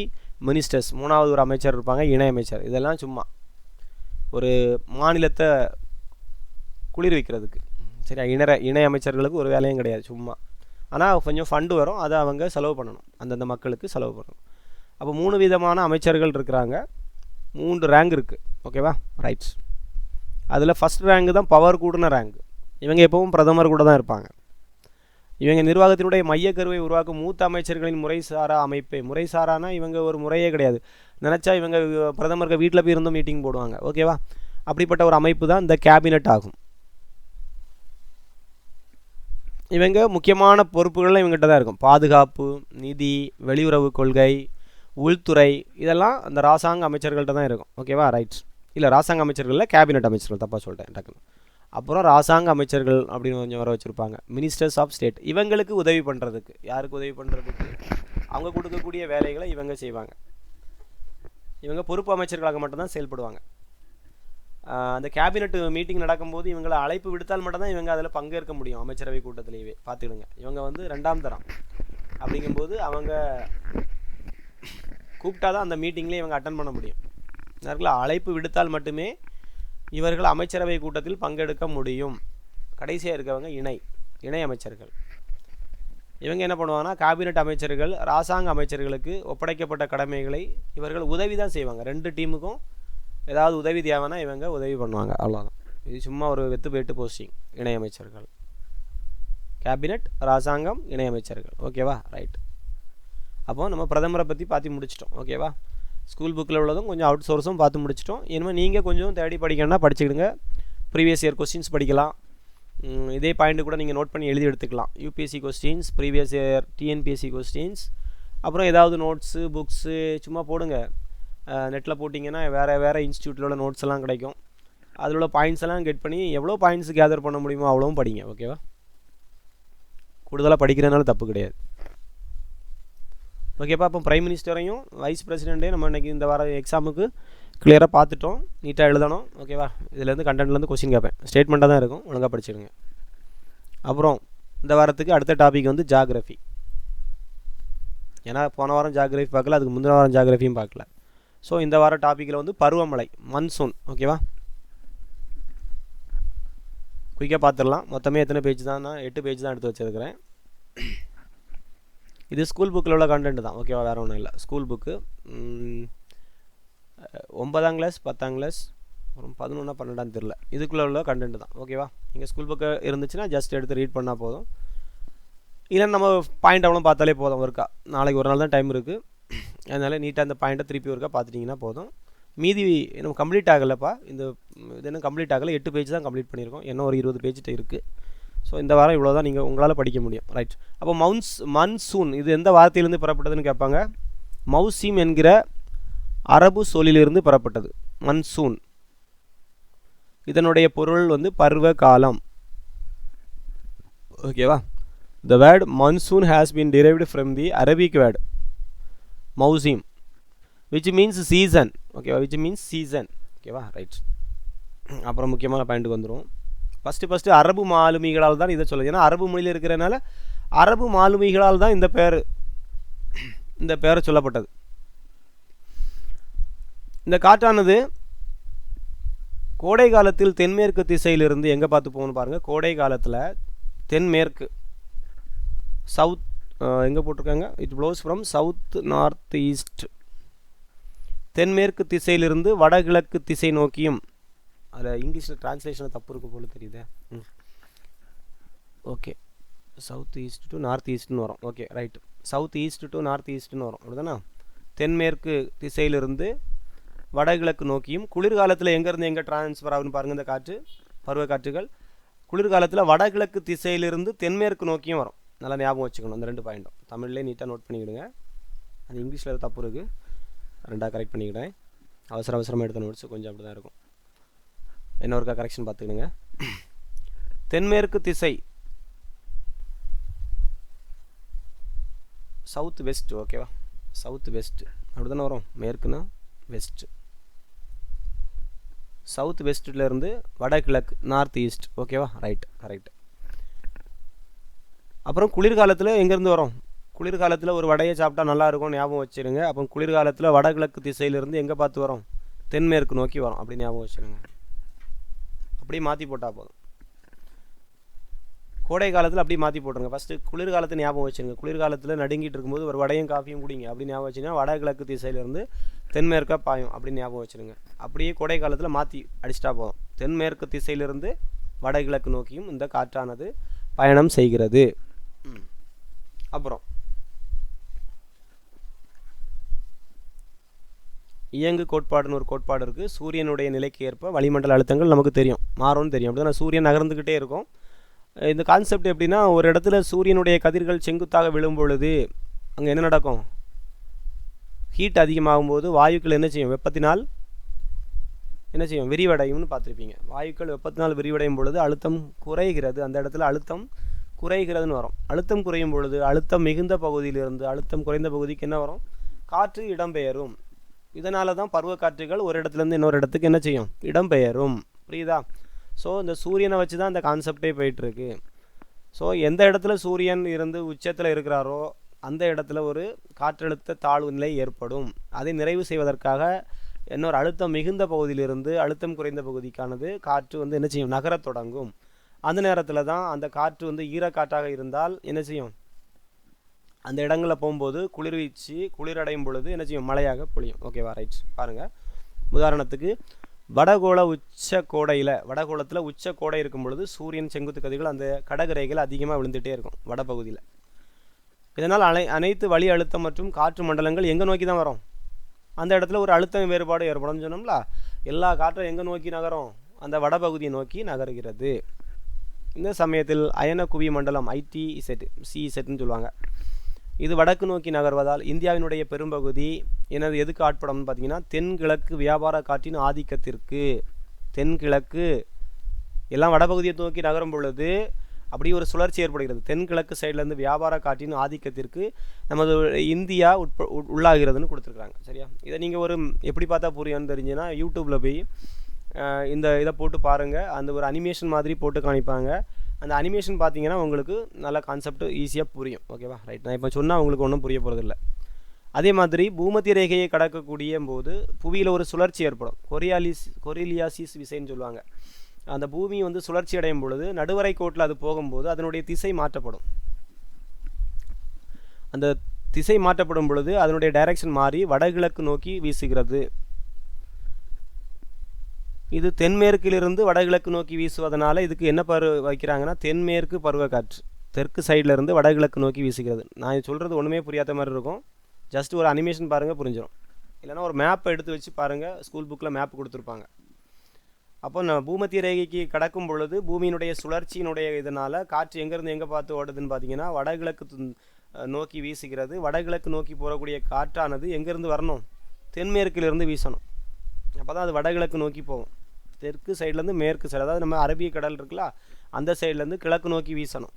மினிஸ்டர்ஸ், 3வது ஒரு அமைச்சர் இருப்பாங்க, இணை அமைச்சர். இதெல்லாம் சும்மா ஒரு மாநிலத்தை குளிர் வைக்கிறதுக்கு. சரி, இணை அமைச்சர்களுக்கு ஒரு வேலையும் கிடையாது, சும்மா. ஆனால் கொஞ்சம் ஃபண்டு வரும், அதை அவங்க செலவு பண்ணணும், அந்தந்த மக்களுக்கு செலவு பண்ணணும். அப்போ 3 விதமான அமைச்சர்கள் இருக்கிறாங்க, 3 ரேங்க் இருக்குது. ஓகேவா, ரைட்ஸ். அதில் ஃபஸ்ட் ரேங்கு தான் பவர் கூடின ரேங்க். இவங்க எப்பவும் பிரதமர் கூட தான் இருப்பாங்க. இவங்க நிர்வாகத்தினுடைய மையக்கருவை உருவாக்கும் மூத்த அமைச்சர்களின் முறைசாரா அமைப்பே. முறைசாரானா இவங்க ஒரு முறையே கிடையாது, நினச்சா இவங்க பிரதமருக்கு வீட்டில் போய் இருந்தும் மீட்டிங் போடுவாங்க. ஓகேவா, அப்படிப்பட்ட ஒரு அமைப்பு தான் இந்த கேபினட் ஆகும். இவங்க முக்கியமான பொறுப்புகள்லாம் இவங்ககிட்ட தான் இருக்கும். பாதுகாப்பு, நிதி, வெளியுறவு கொள்கை, உள்துறை, இதெல்லாம் அந்த ராசாங்க அமைச்சர்கள்ட்ட தான் இருக்கும். ஓகேவா, ரைட்ஸ். இல்லை, ராசாங்க அமைச்சர்களில் கேபினட் அமைச்சர்கள், தப்பாக சொல்லிட்டேன் டக்குன்னு. அப்புறம் ராசாங்க அமைச்சர்கள் அப்படின்னு கொஞ்சம் வர வச்சுருப்பாங்க, மினிஸ்டர்ஸ் ஆஃப் ஸ்டேட். இவங்களுக்கு உதவி பண்ணுறதுக்கு, யாருக்கு உதவி பண்ணுறதுக்கு, அவங்க கொடுக்கக்கூடிய வேலைகளை இவங்க செய்வாங்க. இவங்க பொறுப்பு அமைச்சர்களாக மட்டும்தான் செயல்படுவாங்க. அந்த கேபினட் மீட்டிங் நடக்கும்போது இவங்களை அழைப்பு விடுத்தால் மட்டும்தான் இவங்க அதில் பங்கேற்க முடியும். அமைச்சரவை கூட்டத்திலேயே பார்த்துக்கிடுங்க. இவங்க வந்து 2ஆம் தரம் அப்படிங்கும்போது அவங்க கூப்பிட்டா தான் அந்த மீட்டிங்லேயே இவங்க அட்டன் பண்ண முடியும். நேரத்தில் அழைப்பு விடுத்தால் மட்டுமே இவர்கள் அமைச்சரவை கூட்டத்தில் பங்கெடுக்க முடியும். கடைசியாக இருக்கவங்க இணை அமைச்சர்கள். இவங்க என்ன பண்ணுவாங்கன்னா, கேபினட் அமைச்சர்கள் ராசாங்க அமைச்சர்களுக்கு ஒப்படைக்கப்பட்ட கடமைகளை இவர்கள் உதவி தான் செய்வாங்க. 2 டீமுக்கும் ஏதாவது உதவி தேவைன்னா இவங்க உதவி பண்ணுவாங்க, அவ்வளோதான். இது சும்மா ஒரு வெத்து போயிட்டு போஸ்டிங். இணை அமைச்சர்கள், கேபினட், ராசாங்கம், இணை அமைச்சர்கள். ஓகேவா, ரைட். அப்போது நம்ம பிரதமரை பற்றி பார்த்து முடிச்சிட்டோம். ஓகேவா, ஸ்கூல் புக்கில் உள்ளதும் கொஞ்சம் அவுட் சோர்ஸும் பார்த்து முடிச்சிட்டோம். இனிமேல் நீங்கள் கொஞ்சம் தேடி படிக்கணும்னா படிச்சுக்கிடுங்க. ப்ரீவியஸ் இயர் கொஸ்டின்ஸ் படிக்கலாம். இதே பாயிண்ட்டு கூட நீங்கள் நோட் பண்ணி எழுதி எடுத்துக்கலாம். UPSC questions, previous year TNPSC questions, அப்புறம் ஏதாவது நோட்ஸு புக்ஸு சும்மா போடுங்க. நெட்டில் போட்டிங்கன்னா வேறு இன்ஸ்டியூட்டில் உள்ள நோட்ஸ் எல்லாம் கிடைக்கும். அதில் உள்ள பாயிண்ட்ஸ் எல்லாம் கெட் பண்ணி எவ்வளோ பாயிண்ட்ஸ் கேதர் பண்ண முடியுமோ அவ்வளோவும் படிங்க. ஓகேவா, கூடுதலாக படிக்கிறதுனால தப்பு கிடையாது. ஓகேப்பா, அப்போ பிரைம் மினிஸ்டரையும் வைஸ் பிரசிடெண்ட்டையும் நம்ம இன்றைக்கி இந்த வார எக்ஸாமுக்கு கிளியராக பார்த்துட்டோம். நீட்டாக எழுதணும். ஓகேவா, இதுலேருந்து கண்டென்ட்லேருந்து கொஸ்டின் கேட்பேன், ஸ்டேட்மெண்ட்டாக தான் இருக்கும், ஒழுங்காக படிச்சுடுங்க. அப்புறம் இந்த வாரத்துக்கு அடுத்த டாபிக் வந்து ஜாகிரஃபி. ஏன்னா போன வாரம் ஜாகிரஃபி பார்க்கல, அதுக்கு முந்தின வாரம் ஜாகிரஃபியும் பார்க்கல. ஸோ இந்த வார டாப்பிக்கில் வந்து பருவமழை, மன்சூன். ஓகேவா, குயிக்காக பார்த்துடலாம். மொத்தமே எத்தனை பேஜ் தான்? 8 பேஜ் தான் எடுத்து வச்சுருக்கிறேன். இது ஸ்கூல் புக்கில் உள்ள கண்டென்ட் தான். ஓகேவா, வேறு ஒன்றும் இல்லை. ஸ்கூல் புக்கு 9ஆம் கிளாஸ் 10ஆம் கிளாஸ் அப்புறம் 11 12 தெரில, இதுக்குள்ளே உள்ள கண்டென்ட் தான். ஓகேவா, நீங்கள் ஸ்கூல் புக்கு இருந்துச்சுன்னா ஜஸ்ட் எடுத்து ரீட் பண்ணால் போதும். இல்லைன்னா நம்ம பாயிண்ட் அவ்வளோ பார்த்தாலே போதும். ஒருக்கா நாளைக்கு ஒரு நாள் தான் டைம் இருக்குது, அதனால் நீட்டாக அந்த பாயிண்ட்டை திருப்பி ஒருக்கா பார்த்துட்டிங்கன்னா போதும். மீதி இன்னும் கம்ப்ளீட் ஆகலைப்பா, இது இன்னும் கம்ப்ளீட் ஆகலை. 8 பேஜ் தான் கம்ப்ளீட் பண்ணியிருக்கோம், இன்னும் ஒரு 20 பேஜ்கிட்ட இருக்குது. ஸோ இந்த வாரம் இவ்வளோ தான் நீங்கள் உங்களால் படிக்க முடியும். ரைட். அப்போ மன்சூன் இது எந்த வார்த்தையிலேருந்து பெறப்பட்டதுன்னு கேட்பாங்க. மௌசீம் என்கிற அரபு சொல்லிலிருந்து பெறப்பட்டது மன்சூன். இதனுடைய பொருள் வந்து பருவ காலம். ஓகேவா, the word monsoon has been derived from the Arabic word mausim which means season. ஓகேவா, which means season. ஓகேவா, ரைட். அப்புறம் முக்கியமான பாயிண்ட்டுக்கு வந்துடும். ஃபஸ்ட்டு அரபு மாலுமிகளால் தான் இதை சொல்லுது. ஏன்னா அரபு மொழியில் இருக்கிறனால அரபு மாலுமிகளால் தான் இந்த பேர் சொல்லப்பட்டது. இந்த காற்றானது கோடை காலத்தில் தென்மேற்கு திசையிலிருந்து எங்கே பார்த்து போகணும்னு பாருங்கள். கோடை காலத்தில் தென்மேற்கு சவுத் எங்கே போட்டிருக்காங்க, it blows from south north east. தென்மேற்கு திசையிலிருந்து வடகிழக்கு திசை நோக்கியும். அதில் இங்கிலீஷில் டிரான்ஸ்லேஷனில் தப்பு இருக்கு போல தெரியுது. Okay, south east to north ஈஸ்ட்னு வரும். Okay, right. South east to north ஈஸ்ட்னு வரும், அப்படிதானே? தென்மேற்கு திசையிலிருந்து வடகிழக்கு நோக்கியும். குளிர்காலத்தில் எங்கேருந்து எங்கே டிரான்ஸ்ஃபர் ஆகுன்னு பாருங்கள். இந்த காற்று, பருவ காற்றுகள் குளிர்காலத்தில் வடகிழக்கு திசையிலிருந்து தென்மேற்கு நோக்கியும் வரும். நல்லா ஞாபகம் வச்சுக்கணும் அந்த 2 பாயிண்ட்டும். தமிழ்லேயே நீட்டாக நோட் பண்ணிவிடுங்க. அது இங்கிலீஷில் தப்பு இருக்குது. 2 கரெக்ட் பண்ணிக்கிட்டேன். அவசரமாக எடுத்த நோட்ஸ் கொஞ்சம் அப்படி தான் இருக்கும். இன்னொருக்கா கரெக்ஷன் பார்த்துக்கிடுங்க. தென்மேற்கு திசை சவுத் வெஸ்ட், ஓகேவா? சவுத் வெஸ்ட் அப்படி தானே வரும். மேற்குனா வெஸ்ட், சவுத் வெஸ்ட்லேருந்து வடகிழக்கு நார்த் ஈஸ்ட், ஓகேவா? Right, correct. அப்புறம் குளிர்காலத்தில் எங்கேருந்து வரும்? குளிர்காலத்தில் ஒரு வடையை சாப்பிட்டா நல்லாயிருக்கும், ஞாபகம் வச்சுருங்க. அப்போ குளிர்காலத்தில் வடகிழக்கு திசையிலிருந்து எங்கே பார்த்து வரும்? தென்மேற்கு நோக்கி வரும், அப்படி ஞாபகம் வச்சுருங்க. அப்படியே மாற்றி போட்டால் போதும். கோடை காலத்தில் அப்படியே மாற்றி போட்டுருங்க. ஃபஸ்ட்டு குளிர்காலத்தை ஞாபகம் வச்சுருங்க. குளிர்காலத்தில் நடுங்கிட்டு இருக்கும்போது ஒரு வடையும் காஃபியும் குடிங்க அப்படின்னு ஞாபகம் வச்சுங்கன்னா வடகிழக்கு திசையிலேருந்து தென்மேற்காக பாயும் அப்படின்னு ஞாபகம் வச்சுருங்க. அப்படியே கோடை காலத்தில் மாற்றி அடிச்சிட்டா போதும். தென்மேற்கு திசையிலிருந்து வடகிழக்கு நோக்கியும் இந்த காற்றானது பயணம் செய்கிறது. அப்புறம் இயங்கு கோட்பாடுன்னு ஒரு கோட்பாடு இருக்குது. சூரியனுடைய நிலைக்கு ஏற்ப வளிமண்டல அழுத்தங்கள் நமக்கு தெரியும், மாறும்னு தெரியும். அப்படி தான் சூரியன் நகர்ந்துக்கிட்டே இருக்கும். இந்த கான்செப்ட் எப்படின்னா, ஒரு இடத்துல சூரியனுடைய கதிர்கள் செங்குத்தாக விழும் பொழுது அங்கே என்ன நடக்கும்? ஹீட் அதிகமாகும் போது வாயுக்கள் என்ன செய்யும்? வெப்பத்தினால் என்ன செய்யும்? விரிவடையும்னு பார்த்துருப்பீங்க. வாயுக்கள் வெப்பத்தினால் விரிவடையும் பொழுது அழுத்தம் குறைகிறது. அந்த இடத்துல அழுத்தம் குறைகிறதுன்னு வரும். அழுத்தம் குறையும் பொழுது அழுத்தம் மிகுந்த பகுதியிலிருந்து அழுத்தம் குறைந்த பகுதிக்கு என்ன வரும்? காற்று இடம்பெயரும். இதனால தான் பருவக்காற்றுகள் ஒரு இடத்துலேருந்து இன்னொரு இடத்துக்கு என்ன செய்யும்? இடம்பெயரும். புரியுதா? ஸோ இந்த சூரியனை வச்சு தான் இந்த கான்செப்டே போயிட்டுருக்கு. ஸோ எந்த இடத்துல சூரியன் இருந்து உச்சத்தில் இருக்கிறாரோ அந்த இடத்துல ஒரு காற்றழுத்த தாழ்வு நிலை ஏற்படும். அதை நிறைவு செய்வதற்காக இன்னொரு அழுத்தம் மிகுந்த பகுதியிலிருந்து அழுத்தம் குறைந்த பகுதிக்கானது காற்று வந்து என்ன செய்யும்? நகரத் தொடங்கும். அந்த நேரத்தில் தான் அந்த காற்று வந்து ஈரக்காற்றாக இருந்தால் என்ன செய்யும்? அந்த இடங்களில் போகும்போது குளிர்வீச்சு குளிரடையும் பொழுது என்ன செய்யும்? மழையாக பொழியும். ஓகேவா? ரைட். பாருங்கள், உதாரணத்துக்கு வடகோள உச்ச கோடையில், வடகோளத்தில் உச்ச கோடை இருக்கும் பொழுது சூரியன் செங்குத்து கதிர்கள் அந்த கடகரைகள் அதிகமாக விழுந்துகிட்டே இருக்கும் வடபகுதியில். இதனால் அனைத்து வளி அழுத்தம் மற்றும் காற்று மண்டலங்கள் எங்கே நோக்கி தான் வரும்? அந்த இடத்துல ஒரு அழுத்தம் வேறுபாடு ஏற்படும் சொன்னோம்ல. எல்லா காற்றும் எங்கே நோக்கி நகரும்? அந்த வடபகுதியை நோக்கி நகருகிறது. இந்த சமயத்தில் அயன குவி மண்டலம் ITZ CZன்னு சொல்லுவாங்க. இது வடக்கு நோக்கி நகர்வதால் இந்தியாவினுடைய பெரும்பகுதி எனது எதுக்கு ஆட்படும்னு பார்த்தீங்கன்னா தென்கிழக்கு வியாபார காற்றின் ஆதிக்கத்திற்கு. தென்கிழக்கு எல்லாம் வடபகுதியை நோக்கி நகரும் பொழுது அப்படி ஒரு சுழற்சி ஏற்படுகிறது. தென்கிழக்கு சைட்லேருந்து வியாபார காற்றின் ஆதிக்கத்திற்கு நமது இந்தியா உள்ளாகிறதுன்னு கொடுத்துருக்குறாங்க. சரியா? இதை நீங்கள் ஒரு எப்படி பார்த்தா புரியும்னு தெரிஞ்சுன்னா யூடியூப்பில் போய் இந்த இதை போட்டு பாருங்கள். அந்த ஒரு அனிமேஷன் மாதிரி போட்டு காணிப்பாங்க. அந்த அனிமேஷன் பார்த்தீங்கன்னா உங்களுக்கு நல்ல கான்செப்ட் ஈஸியாக புரியும். ஓகேவா? ரைட். நான் இப்போ சொன்னால் உங்களுக்கு ஒன்றும் புரிய போகிறதில்ல. அதே மாதிரி பூமத்திய ரேகையை கடக்கக்கூடிய போது புவியில் ஒரு சுழற்சி ஏற்படும். கொரிலியாசிஸ் விசைன்னு சொல்லுவாங்க. அந்த பூமி வந்து சுழற்சி அடையும் பொழுது நடுவரை கோட்டில் அது போகும்போது அதனுடைய திசை மாற்றப்படும். அந்த திசை மாற்றப்படும் பொழுது அதனுடைய டைரக்ஷன் மாறி வடகிழக்கு நோக்கி வீசுகிறது. இது தென்மேற்கிலிருந்து வடகிழக்கு நோக்கி வீசுவதனால இதுக்கு என்ன வைக்கிறாங்கன்னா தென்மேற்கு பருவக்காற்று. தெற்கு சைடில் இருந்து வடகிழக்கு நோக்கி வீசுகிறது. நான் சொல்கிறது ஒன்றுமே புரியாத மாதிரி இருக்கும். ஜஸ்ட் ஒரு அனிமேஷன் பாருங்கள், புரிஞ்சிடும். இல்லைனா ஒரு மேப்பை எடுத்து வச்சு பாருங்கள், ஸ்கூல் புக்கில் மேப் கொடுத்துருப்பாங்க. அப்போ நான் பூமத்திய ரேகைக்கு கடக்கும் பொழுது பூமியினுடைய சுழற்சியினுடைய இதனால் காற்று எங்கேருந்து எங்கே பார்த்து ஓடுதுன்னு பார்த்தீங்கன்னா வடகிழக்கு நோக்கி வீசுகிறது. வடகிழக்கு நோக்கி போகக்கூடிய காற்றானது எங்கேருந்து வரணும்? தென்மேற்கிலிருந்து வீசணும். அப்போ தான் அது வடகிழக்கு நோக்கி போகும். தெற்கு சைட்லேருந்து மேற்கு சைடு, அதாவது நம்ம அரபிய கடல் இருக்குல்ல அந்த சைட்லேருந்து கிழக்கு நோக்கி வீசணும்.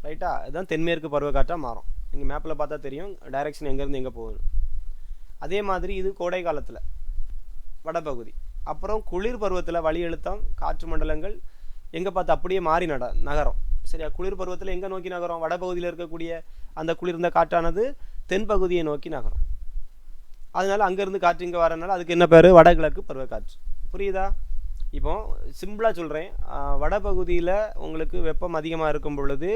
ரைட்டா? இதுதான் தென்மேற்கு பருவக்காற்றாக மாறும். நீங்கள் மேப்பில் பார்த்தா தெரியும் டைரெக்ஷன் எங்கேருந்து எங்கே போகணும். அதே மாதிரி இது கோடை காலத்தில் வடபகுதி. அப்புறம் குளிர் பருவத்தில் வளி அழுத்தம் காற்று மண்டலங்கள் எங்கே பார்த்து அப்படியே மாறி நகரம். சரியா? குளிர் பருவத்தில் எங்கே நோக்கி நகரம்? வடபகுதியில் இருக்கக்கூடிய அந்த குளிர்ந்த காற்றானது தென்பகுதியை நோக்கி நகரும். அதனால் அங்கேருந்து காற்று இங்கே வரனால அதுக்கு என்ன பேர்? வடகிழக்கு பருவக்காற்று. புரியுதா? இப்போ சிம்பிளாக சொல்கிறேன். வடபகுதியில் உங்களுக்கு வெப்பம் அதிகமாக இருக்கும் பொழுது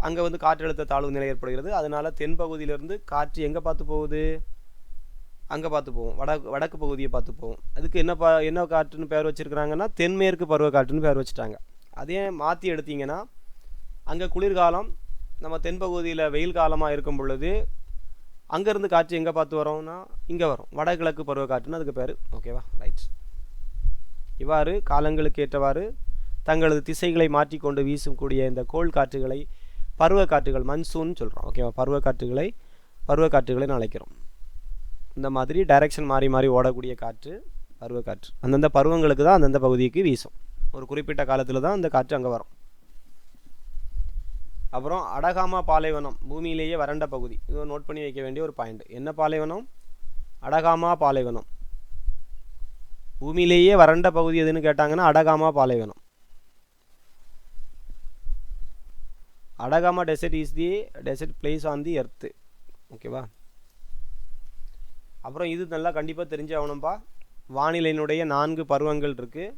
அங்கே வந்து காற்றழுத்த தாழ்வு நிலை ஏற்படுகிறது. அதனால் தென்பகுதியிலேருந்து காற்று எங்கே பார்த்து போகுது? அங்கே பார்த்து போகும், வடக்கு பகுதியை பார்த்து போகும். அதுக்கு என்ன காற்றுன்னு பேர் வச்சுருக்கிறாங்கன்னா தென்மேற்கு பருவக்காற்றுன்னு பேர் வச்சுட்டாங்க. அதே மாற்றி எடுத்திங்கன்னா அங்கே குளிர்காலம், நம்ம தென்பகுதியில் வெயில் காலமாக இருக்கும் பொழுது அங்கேருந்து காற்று எங்கே பார்த்து வரோம்னா இங்கே வரும், வடகிழக்கு பருவக்காற்றுன்னு அதுக்கு பேர். ஓகேவா? ரைட். இவ்வாறு காலங்களுக்கு ஏற்றவாறு தங்களது திசைகளை மாற்றிக்கொண்டு வீசக்கூடிய இந்த கோள் காற்றுகளை பருவக்காற்றுகள், மன்சூன் சொல்கிறோம். ஓகேவா? பருவக்காற்றுகளை நான் அழைக்கிறோம். இந்த மாதிரி டைரெக்ஷன் மாறி மாறி ஓடக்கூடிய காற்று பருவக்காற்று. அந்தந்த பருவங்களுக்கு தான் அந்தந்த பகுதிக்கு வீசும். ஒரு குறிப்பிட்ட காலத்தில் தான் அந்த காற்று அங்கே வரும். அப்புறம் அடகாமா பாலைவனம், பூமியிலேயே வறண்ட பகுதி. இது நோட் பண்ணி வைக்க வேண்டிய ஒரு பாயிண்ட். என்ன பாலைவனம்? அடகாமா பாலைவனம். பூமியிலேயே வறண்ட பகுதி எதுன்னு கேட்டாங்கன்னா அடகாமா பாலைவனம். Atacama desert is the desert place on the earth. ஓகேவா? அப்புறம் இது நல்லா கண்டிப்பாக தெரிஞ்சு ஆகணும்ப்பா. வானிலையினுடைய 4 பருவங்கள் இருக்குது.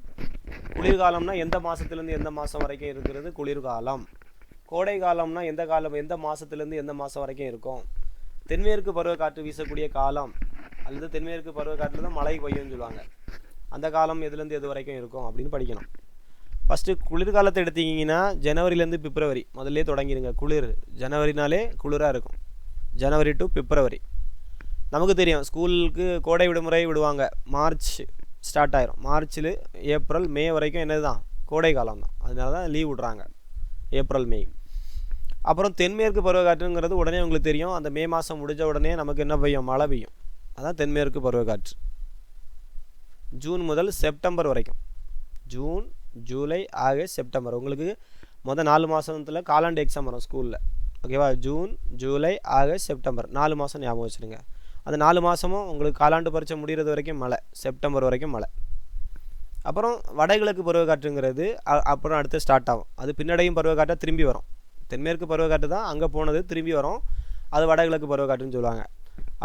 குளிர்காலம்னா எந்த மாதத்துலேருந்து எந்த மாதம் வரைக்கும் இருக்கிறது குளிர்காலம். கோடை காலம்னா எந்த மாதத்துலேருந்து எந்த மாதம் வரைக்கும் இருக்கும். தென்மேற்கு பருவக்காற்று வீசக்கூடிய காலம் அல்லது தென்மேற்கு பருவக்காற்றில் தான் மழை பெய்யும்னு சொல்லுவாங்க. அந்த காலம் எதுலேருந்து எது வரைக்கும் இருக்கும் அப்படின்னு படிக்கணும். ஃபஸ்ட்டு குளிர்காலத்தை எடுத்தீங்கன்னா ஜனவரிலேருந்து பிப்ரவரி முதல்ல தொடங்கிடுங்க. குளிர் ஜனவரினாலே குளிராக இருக்கும். ஜனவரி டு பிப்ரவரி. நமக்கு தெரியும் ஸ்கூலுக்கு கோடை விடுமுறை விடுவாங்க. மார்ச் ஸ்டார்ட் ஆயிரும். மார்ச்சில் ஏப்ரல் மே வரைக்கும் என்னது தான் கோடை காலம் தான். அதனால தான் லீவ் விட்றாங்க ஏப்ரல் மே. அப்புறம் தென்மேற்கு பருவக்காற்றுங்கிறது உடனே உங்களுக்கு தெரியும். அந்த மே மாதம் முடிஞ்ச உடனே நமக்கு என்ன பெய்யும்? மழை பெய்யும். அதான் தென்மேற்கு பருவக்காற்று. ஜூன் முதல் செப்டம்பர் வரைக்கும். June, July, August, September. உங்களுக்கு மொதல் 4 மாதத்தில் காலாண்டு எக்ஸாம் வரும் ஸ்கூலில். ஓகேவா? ஜூன், ஜூலை, ஆகஸ்ட், செப்டம்பர் 4 மாதம் ஞாபகம் வச்சுருங்க. அந்த 4 மாதமும் உங்களுக்கு காலாண்டு பரீட்சை முடிகிறது வரைக்கும் மழை. செப்டம்பர் வரைக்கும் மழை. அப்புறம் வடகிழக்கு பருவக்காற்றுங்கிறது அப்புறம் அடுத்து ஸ்டார்ட் ஆகும். அது பின்னடையும் பருவக்காற்றாக திரும்பி வரும். தென்மேற்கு பருவக்காற்று தான் அங்கே போனது திரும்பி வரும். அது வடகிழக்கு பருவக்காற்றுன்னு சொல்லுவாங்க.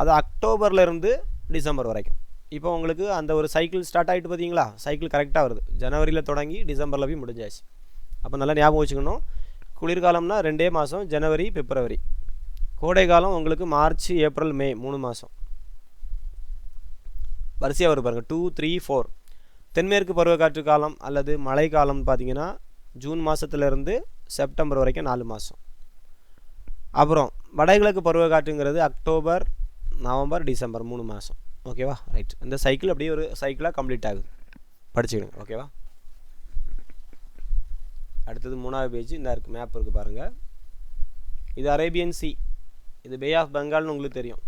அது அக்டோபர்லேருந்து டிசம்பர் வரைக்கும். இப்போ உங்களுக்கு அந்த ஒரு சைக்கிள் ஸ்டார்ட் ஆகிட்டு பார்த்தீங்களா? சைக்கிள் கரெக்டாக வருது. ஜனவரியில் தொடங்கி டிசம்பரில் போய் முடிஞ்சாச்சு. அப்போ நல்லா ஞாபகம் வச்சுக்கணும். குளிர்காலம்னா 2 மாதம், ஜனவரி பிப்ரவரி. கோடை காலம் உங்களுக்கு மார்ச், ஏப்ரல், மே 3 மாதம். வரிசையாக வரும் பாருங்கள். 2, 3, 4. தென்மேற்கு பருவக்காற்று காலம் அல்லது மழை காலம்னு பார்த்தீங்கன்னா ஜூன் மாதத்துலேருந்து செப்டம்பர் வரைக்கும் 4 மாதம். அப்புறம் வடகிழக்கு பருவக்காற்றுங்கிறது அக்டோபர், நவம்பர், டிசம்பர் 3 மாதம். ஓகேவா? ரைட். இந்த சைக்கிள் அப்படியே ஒரு சைக்கிளாக கம்ப்ளீட் ஆகுது. படிச்சுக்கிடுங்க. ஓகேவா? அடுத்தது 3வது பேஜ். இந்த இருக்குது மேப் இருக்குது பாருங்கள். இது அரேபியன் சி. இது பே ஆஃப் பெங்கால்னு உங்களுக்கு தெரியும்.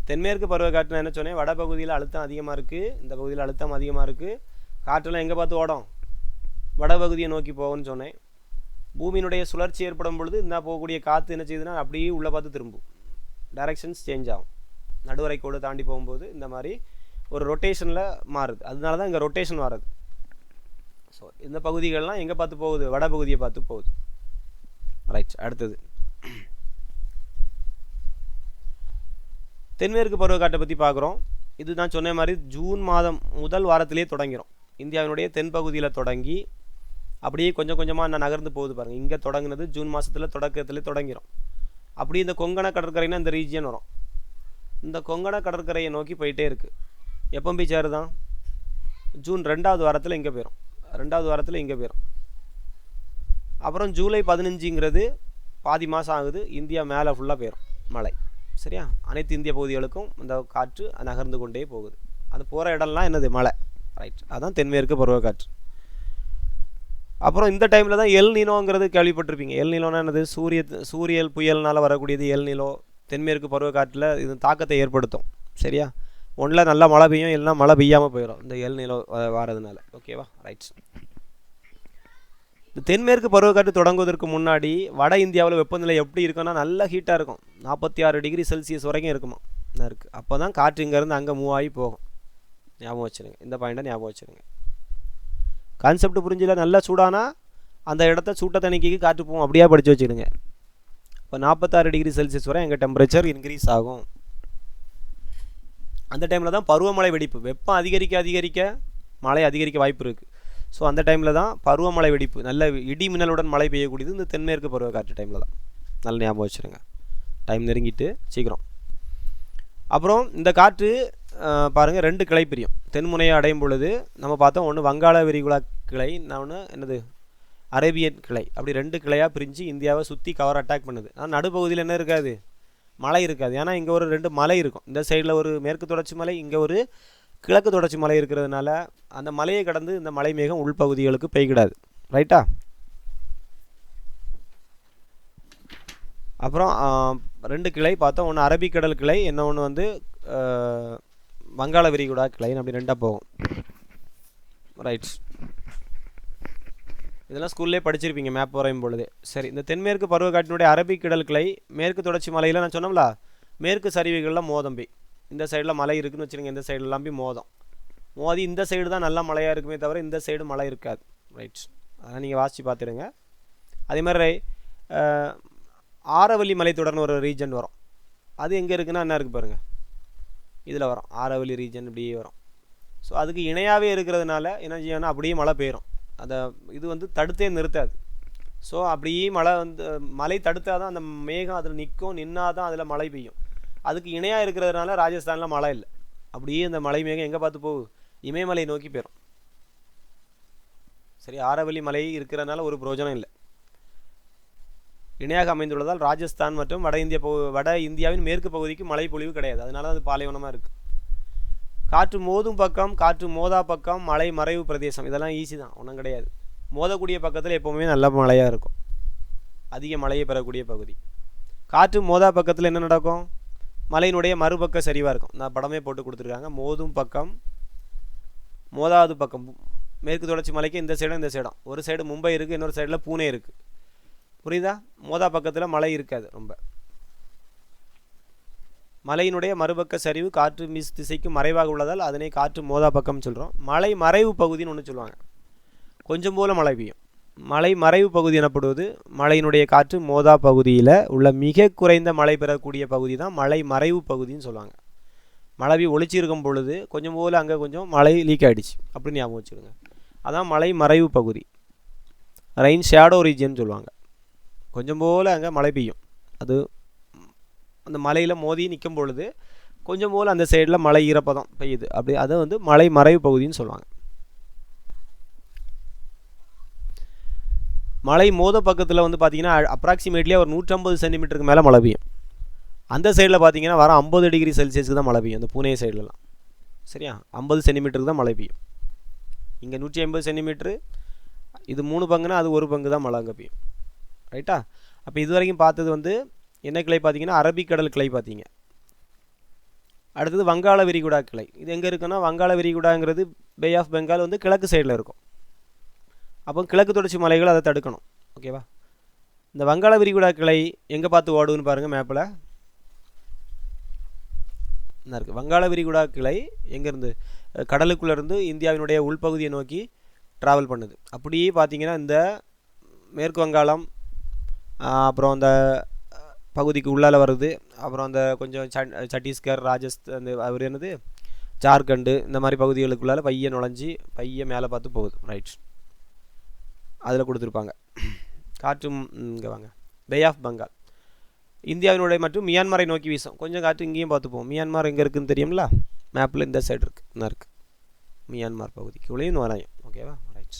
தென்மேற்கு பருவக்காற்று என்ன சொன்னேன்? வடபகுதியில் அழுத்தம் அதிகமாக இருக்குது. இந்த பகுதியில் அழுத்தம் அதிகமாக இருக்குது. காற்றெல்லாம் எங்கே பார்த்து ஓடும்? வடபகுதியை நோக்கி போகும்னு சொன்னேன். பூமியினுடைய சுழற்சி ஏற்படும் பொழுது இந்த போகக்கூடிய காற்று என்ன செய்யுதுன்னா அப்படியே உள்ளே பார்த்து திரும்பும். டைரக்ஷன்ஸ் சேஞ்ச் ஆகும். நடுவரைக்கோடு தாண்டி போகும்போது இந்த மாதிரி ஒரு ரொட்டேஷனில் மாறுது. அதனால தான் இங்கே ரொட்டேஷன் வர்றது. ஸோ இந்த பகுதிகள்லாம் எங்கே பார்த்து போகுது? வடபகுதியை பார்த்து போகுது. ரைட். அடுத்தது தென்மேற்கு பருவக்காற்றை பற்றி பார்க்குறோம். இது நான் சொன்ன மாதிரி ஜூன் மாதம் முதல் வாரத்திலே தொடங்கிறோம். இந்தியாவினுடைய தென்பகுதியில் தொடங்கி அப்படியே கொஞ்சம் கொஞ்சமாக நான் நகர்ந்து போகுது பாருங்கள். இங்கே தொடங்குனது ஜூன் மாதத்தில் தொடக்கத்தில் தொடங்கிறோம். அப்படி இந்த கொங்கண கடற்கரைனா இந்த ரீஜியன் வரும். இந்த கொங்கண கடற்கரையை நோக்கி போயிட்டே இருக்குது. எப்போ போய் சேருதான்? ஜூன் 2வது வாரத்தில் இங்கே போயிடும். 2வது வாரத்தில் இங்கே போயிடும். அப்புறம் ஜூலை 15ங்கிறது பாதி மாதம் ஆகுது. இந்தியா மேலே ஃபுல்லாக போயிடும் மழை. சரியா? அனைத்து இந்திய பகுதிகளுக்கும் அந்த காற்று நகர்ந்து கொண்டே போகுது. அது போகிற இடம்லாம் என்னது? மழை. ரைட். அதுதான் தென்மேற்கு பருவக்காற்று. அப்புறம் இந்த டைமில் தான் எல் நீலோங்கிறது கேள்விப்பட்டிருப்பீங்க. எல் நீலோனா என்னது? சூரியல் புயல்னால் வரக்கூடியது எல் நீலோ. தென்மேற்கு பருவக்காற்றில் இது தாக்கத்தை ஏற்படுத்தும். சரியா? ஒன்றில் நல்லா மழை பெய்யும், இல்லைனா மழை பெய்யாமல் போயிடும் இந்த எல் நீலோ வாரதுனால. ஓகேவா? ரைட். இந்த தென்மேற்கு பருவக்காற்று தொடங்குவதற்கு முன்னாடி வட இந்தியாவில் வெப்பநிலை எப்படி இருக்குன்னா நல்லா ஹீட்டாக இருக்கும். 46 டிகிரி செல்சியஸ் வரைக்கும் இருக்குமா இருக்குது. அப்போ தான் காற்று இங்கேருந்து அங்கே மூவ் ஆகி போகும். ஞாபகம் வச்சுருங்க. இந்த பாயிண்ட்டை ஞாபகம் வச்சுருங்க. கான்செப்ட் புரிஞ்சில? நல்லா சூடானா அந்த இடத்த சூட்டை தணிக்கைக்கு காற்று போகும். அப்படியே படித்து வச்சுக்கிடுங்க. இப்போ 46 டிகிரி செல்சியஸ் வரை எங்கள் டெம்பரேச்சர் இன்க்ரீஸ் ஆகும். அந்த டைமில் தான் பருவமழை வெடிப்பு. வெப்பம் அதிகரிக்க அதிகரிக்க மழை அதிகரிக்க வாய்ப்பு இருக்குது. ஸோ அந்த டைமில் தான் பருவமழை வெடிப்பு. நல்ல இடி மின்னலுடன் மழை பெய்யக்கூடியது இந்த தென்மேற்கு பருவக்காற்று டைமில் தான். நல்ல ஞாபகம் வச்சுருங்க. டைம் நெருங்கிட்டு சீக்கிரம். அப்புறம் இந்த காற்று பாருங்கள் 2 கிளை பிரியும். தென்முனையை அடையும் பொழுது நம்ம பார்த்தோம். ஒன்று வங்காள விரிகுடா கிளை, இன்னொன்று என்னது? அரேபியன் கிளை. அப்படி 2 கிளையாக பிரிஞ்சு இந்தியாவை சுற்றி கவர் அட்டாக் பண்ணுது. ஆனால் நடுப்பகுதியில் என்ன இருக்காது? மழை இருக்காது. ஏன்னா இங்கே ஒரு 2 மலை இருக்கும். இந்த சைடில் ஒரு மேற்கு தொடர்ச்சி மலை, இங்கே ஒரு கிழக்கு தொடர்ச்சி மலை இருக்கிறதுனால அந்த மலையை கடந்து இந்த மலை மேகம் உள்பகுதிகளுக்கு பெய்கிடாது. ரைட்டா? அப்புறம் 2 கிளை பார்த்தோம். ஒன்று அரபிக்கடல் கிளை, இன்னொன்று வந்து வங்காள விரிகுடா கிளை அப்படி ரெண்டாக போகும். ரைட், இதெல்லாம் ஸ்கூல்லேயே படிச்சிருப்பீங்க மேப் வரையும் பொழுது. சரி, இந்த தென்மேற்கு பருவக்காற்றினுடைய அரபிக்கடல் கிளை மேற்கு தொடர்ச்சி மலையில் நான் சொன்னோம்ல, மேற்கு சரிவுகளில் மோதம்பி. இந்த சைடில் மலை இருக்குதுன்னு வச்சுருங்க, இந்த சைடெல்லாம் மோதி இந்த சைடு தான் நல்லா மழையாக இருக்குமே தவிர இந்த சைடு மழை இருக்காது. ரைட், அதனால் நீங்கள் வாசித்து பார்த்துடுங்க. அதே மாதிரி ஆரவல்லி மலைத்தொடர்னு ஒரு ரீஜன் வரும். அது எங்கே இருக்குன்னா என்ன இருக்குது பாருங்கள், இதில் வரும் ஆரவல்லி ரீஜன் இப்படியே வரும். ஸோ அதுக்கு இணையாகவே இருக்கிறதுனால என்ன செய்யணும்னா அப்படியே மழை பெய்யும். அதை இது வந்து தடுத்தே நிறுத்தாது. ஸோ அப்படியே மழை தடுத்தால் தான் அந்த மேகம் அதில் நிற்கும், நின்னால் தான் அதில் மழை பெய்யும். அதுக்கு இணையாக இருக்கிறதுனால ராஜஸ்தானில் மழை இல்லை. அப்படியே இந்த மலை மேகம் எங்கே பார்த்து போகும், இமயமலை நோக்கி போயிடும். சரி, ஆரவல்லி மலை இருக்கிறதுனால ஒரு பிரயோஜனம் இல்லை. இணையாக அமைந்துள்ளதால் ராஜஸ்தான் மற்றும் வட இந்தியாவின் மேற்கு பகுதிக்கு மழை பொழிவு கிடையாது. அதனால அது பாலைவனமாக இருக்குது. காற்று மோதும் பக்கம், காற்று மோதா பக்கம், மலை மறைவு பிரதேசம், இதெல்லாம் ஈஸி தான், ஒன்றும் கிடையாது. மோதக்கூடிய பக்கத்தில் எப்போவுமே நல்ல மழையாக இருக்கும், அதிக மழையை பெறக்கூடிய பகுதி. காற்று மோதா பக்கத்தில் என்ன நடக்கும், மலையினுடைய மறுபக்க சரிவாக இருக்கும். நான் படமே போட்டு கொடுத்துருக்காங்க. மோதும் பக்கம், மோதாது பக்கம், மேற்கு தொடர்ச்சி மலைக்கு இந்த சைடும் இந்த சைடும். ஒரு சைடு மும்பை இருக்குது, இன்னொரு சைடில் பூனே இருக்குது. புரியுதா? மோதா பக்கத்தில் மழை இருக்காது. ரொம்ப மலையினுடைய மறுபக்க சரிவு காற்று திசைக்கு மறைவாக உள்ளதால் அதனை காற்று மோதா பக்கம் சொல்கிறோம். மலை மறைவு பகுதின்னு ஒன்று சொல்லுவாங்க. கொஞ்சம் போல மழை பெய்யும். மலை மறைவு பகுதி எனப்படுவது மலையினுடைய காற்று மோதா பகுதியில் உள்ள மிக குறைந்த மழை பெறக்கூடிய பகுதி தான் மலை மறைவு பகுதின்னு சொல்லுவாங்க. மழை ஒளிச்சிருக்கும் பொழுது கொஞ்சம் போல் அங்கே கொஞ்சம் மழை லீக் ஆகிடுச்சு அப்படின்னு ஞாபகம் வச்சுருங்க. அதான் மலை மறைவு பகுதி, ரெயின் ஷேடோ ரீஜன் சொல்லுவாங்க. கொஞ்சம் போல் அங்கே மழை பெய்யும். அது அந்த மலையில் மோதி நிற்கும் பொழுது கொஞ்சம் போல் அந்த சைடில் மழை ஈரப்பதம் பெய்யுது, அப்படி அதை வந்து மலை மறைவு பகுதின்னு சொல்லுவாங்க. மலை மோத பக்கத்தில் வந்து பார்த்திங்கன்னா அப்ராக்சிமேட்லியே ஒரு 150 சென்டிமீட்டருக்கு மேலே மழை பெய்யும். அந்த சைடில் பார்த்திங்கன்னா வர 50 டிகிரி செல்சியஸுக்கு தான் மழை பெய்யும். அந்த பூனே சைட்லலாம் சரியா 50 சென்டிமீட்டருக்கு தான் மழை பெய்யும். இங்கே 150 சென்டிமீட்ரு, இது 3 பங்குனா அது 1 பங்கு தான் மழை அங்கே பெய்யும். ரைட்டா? அப்போ இது வரைக்கும் பார்த்தது வந்து என்ன கிளை பார்த்தீங்கன்னா அரபிக்கடல் கிளை பார்த்தீங்க. அடுத்தது வங்காள விரிகுடா கிளை. இது எங்கே இருக்குன்னா வங்காள விரிகுடாங்கிறது பே ஆஃப் பெங்கால் வந்து கிழக்கு சைடில் இருக்கும். அப்போ கிழக்கு தொடர்ச்சி மலைகள் அதை தடுக்கணும். ஓகேவா? இந்த வங்காள விரிகுடா கிளை எங்கே பார்த்து ஓடுன்னு பாருங்கள் மேப்பில் என்ன இருக்குது. வங்காள விரிகுடா கிளை எங்கேருந்து கடலுக்குள்ளேருந்து இந்தியாவினுடைய உள்பகுதியை நோக்கி ட்ராவல் பண்ணுது. அப்படியே பார்த்தீங்கன்னா இந்த மேற்கு வங்காளம், அப்புறம் அந்த பகுதிக்கு உள்ளால் வருது, அப்புறம் அந்த கொஞ்சம் சத்தீஸ்கர், ராஜஸ்தான், அந்த அவர் என்னது ஜார்க்கண்டு, இந்த மாதிரி பகுதிகளுக்குள்ளால் பைய நுழைஞ்சி பைய மேலே பார்த்து போகுது. ரைட், அதில் கொடுத்துருப்பாங்க. காற்று இங்கே வாங்க பே ஆஃப் பெங்கால் இந்தியாவினுடைய மற்றும் மியான்மரை நோக்கி வீசும். கொஞ்சம் காற்று இங்கேயும் பார்த்துப்போம். மியான்மர் எங்கே இருக்குதுன்னு தெரியுங்களா? மேப்பில் இந்த சைடு இருக்குது, என்ன இருக்குது மியான்மர் பகுதிக்கு உள்ளேயும் வரையும். ஓகேவா? ரைட்.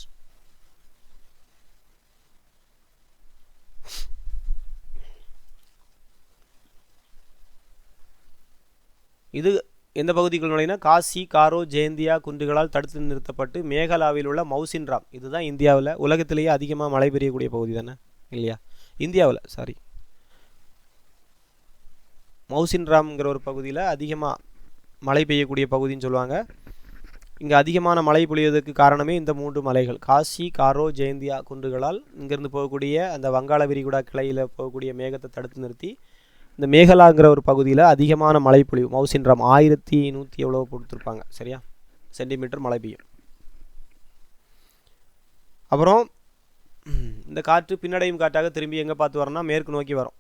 இது எந்த பகுதிக்குள் நுழையினா காசி, காரோ, ஜெயந்தியா குன்றுகளால் தடுத்து நிறுத்தப்பட்டு மேகாலாவில் உள்ள மவுசின்ராம், இதுதான் இந்தியாவில் உலகத்திலேயே அதிகமாக மழை பெய்யக்கூடிய பகுதி தானே இல்லையா? இந்தியாவில் சாரி மவுசின்ராம்ங்கிற ஒரு பகுதியில் அதிகமாக மழை பெய்யக்கூடிய பகுதின்னு சொல்லுவாங்க. இங்கே அதிகமான மழை பொழிவதற்கு காரணமே இந்த 3 மலைகள் காசி, காரோ, ஜெயந்தியா குன்றுகளால் இங்கேருந்து போகக்கூடிய அந்த வங்காள விரிகுடா கிளையில் போகக்கூடிய மேகத்தை தடுத்து நிறுத்தி இந்த மேகலாங்கிற ஒரு பகுதியில் அதிகமான மழை பொழிவு மவுசின்ராம் 1100 எவ்வளோ கொடுத்துருப்பாங்க சரியா சென்டிமீட்டர் மழை பெய்யும். அப்புறம் இந்த காற்று பின்னடையும் காற்றாக திரும்பி எங்கே பார்த்து வரோம்னா மேற்கு நோக்கி வரும்.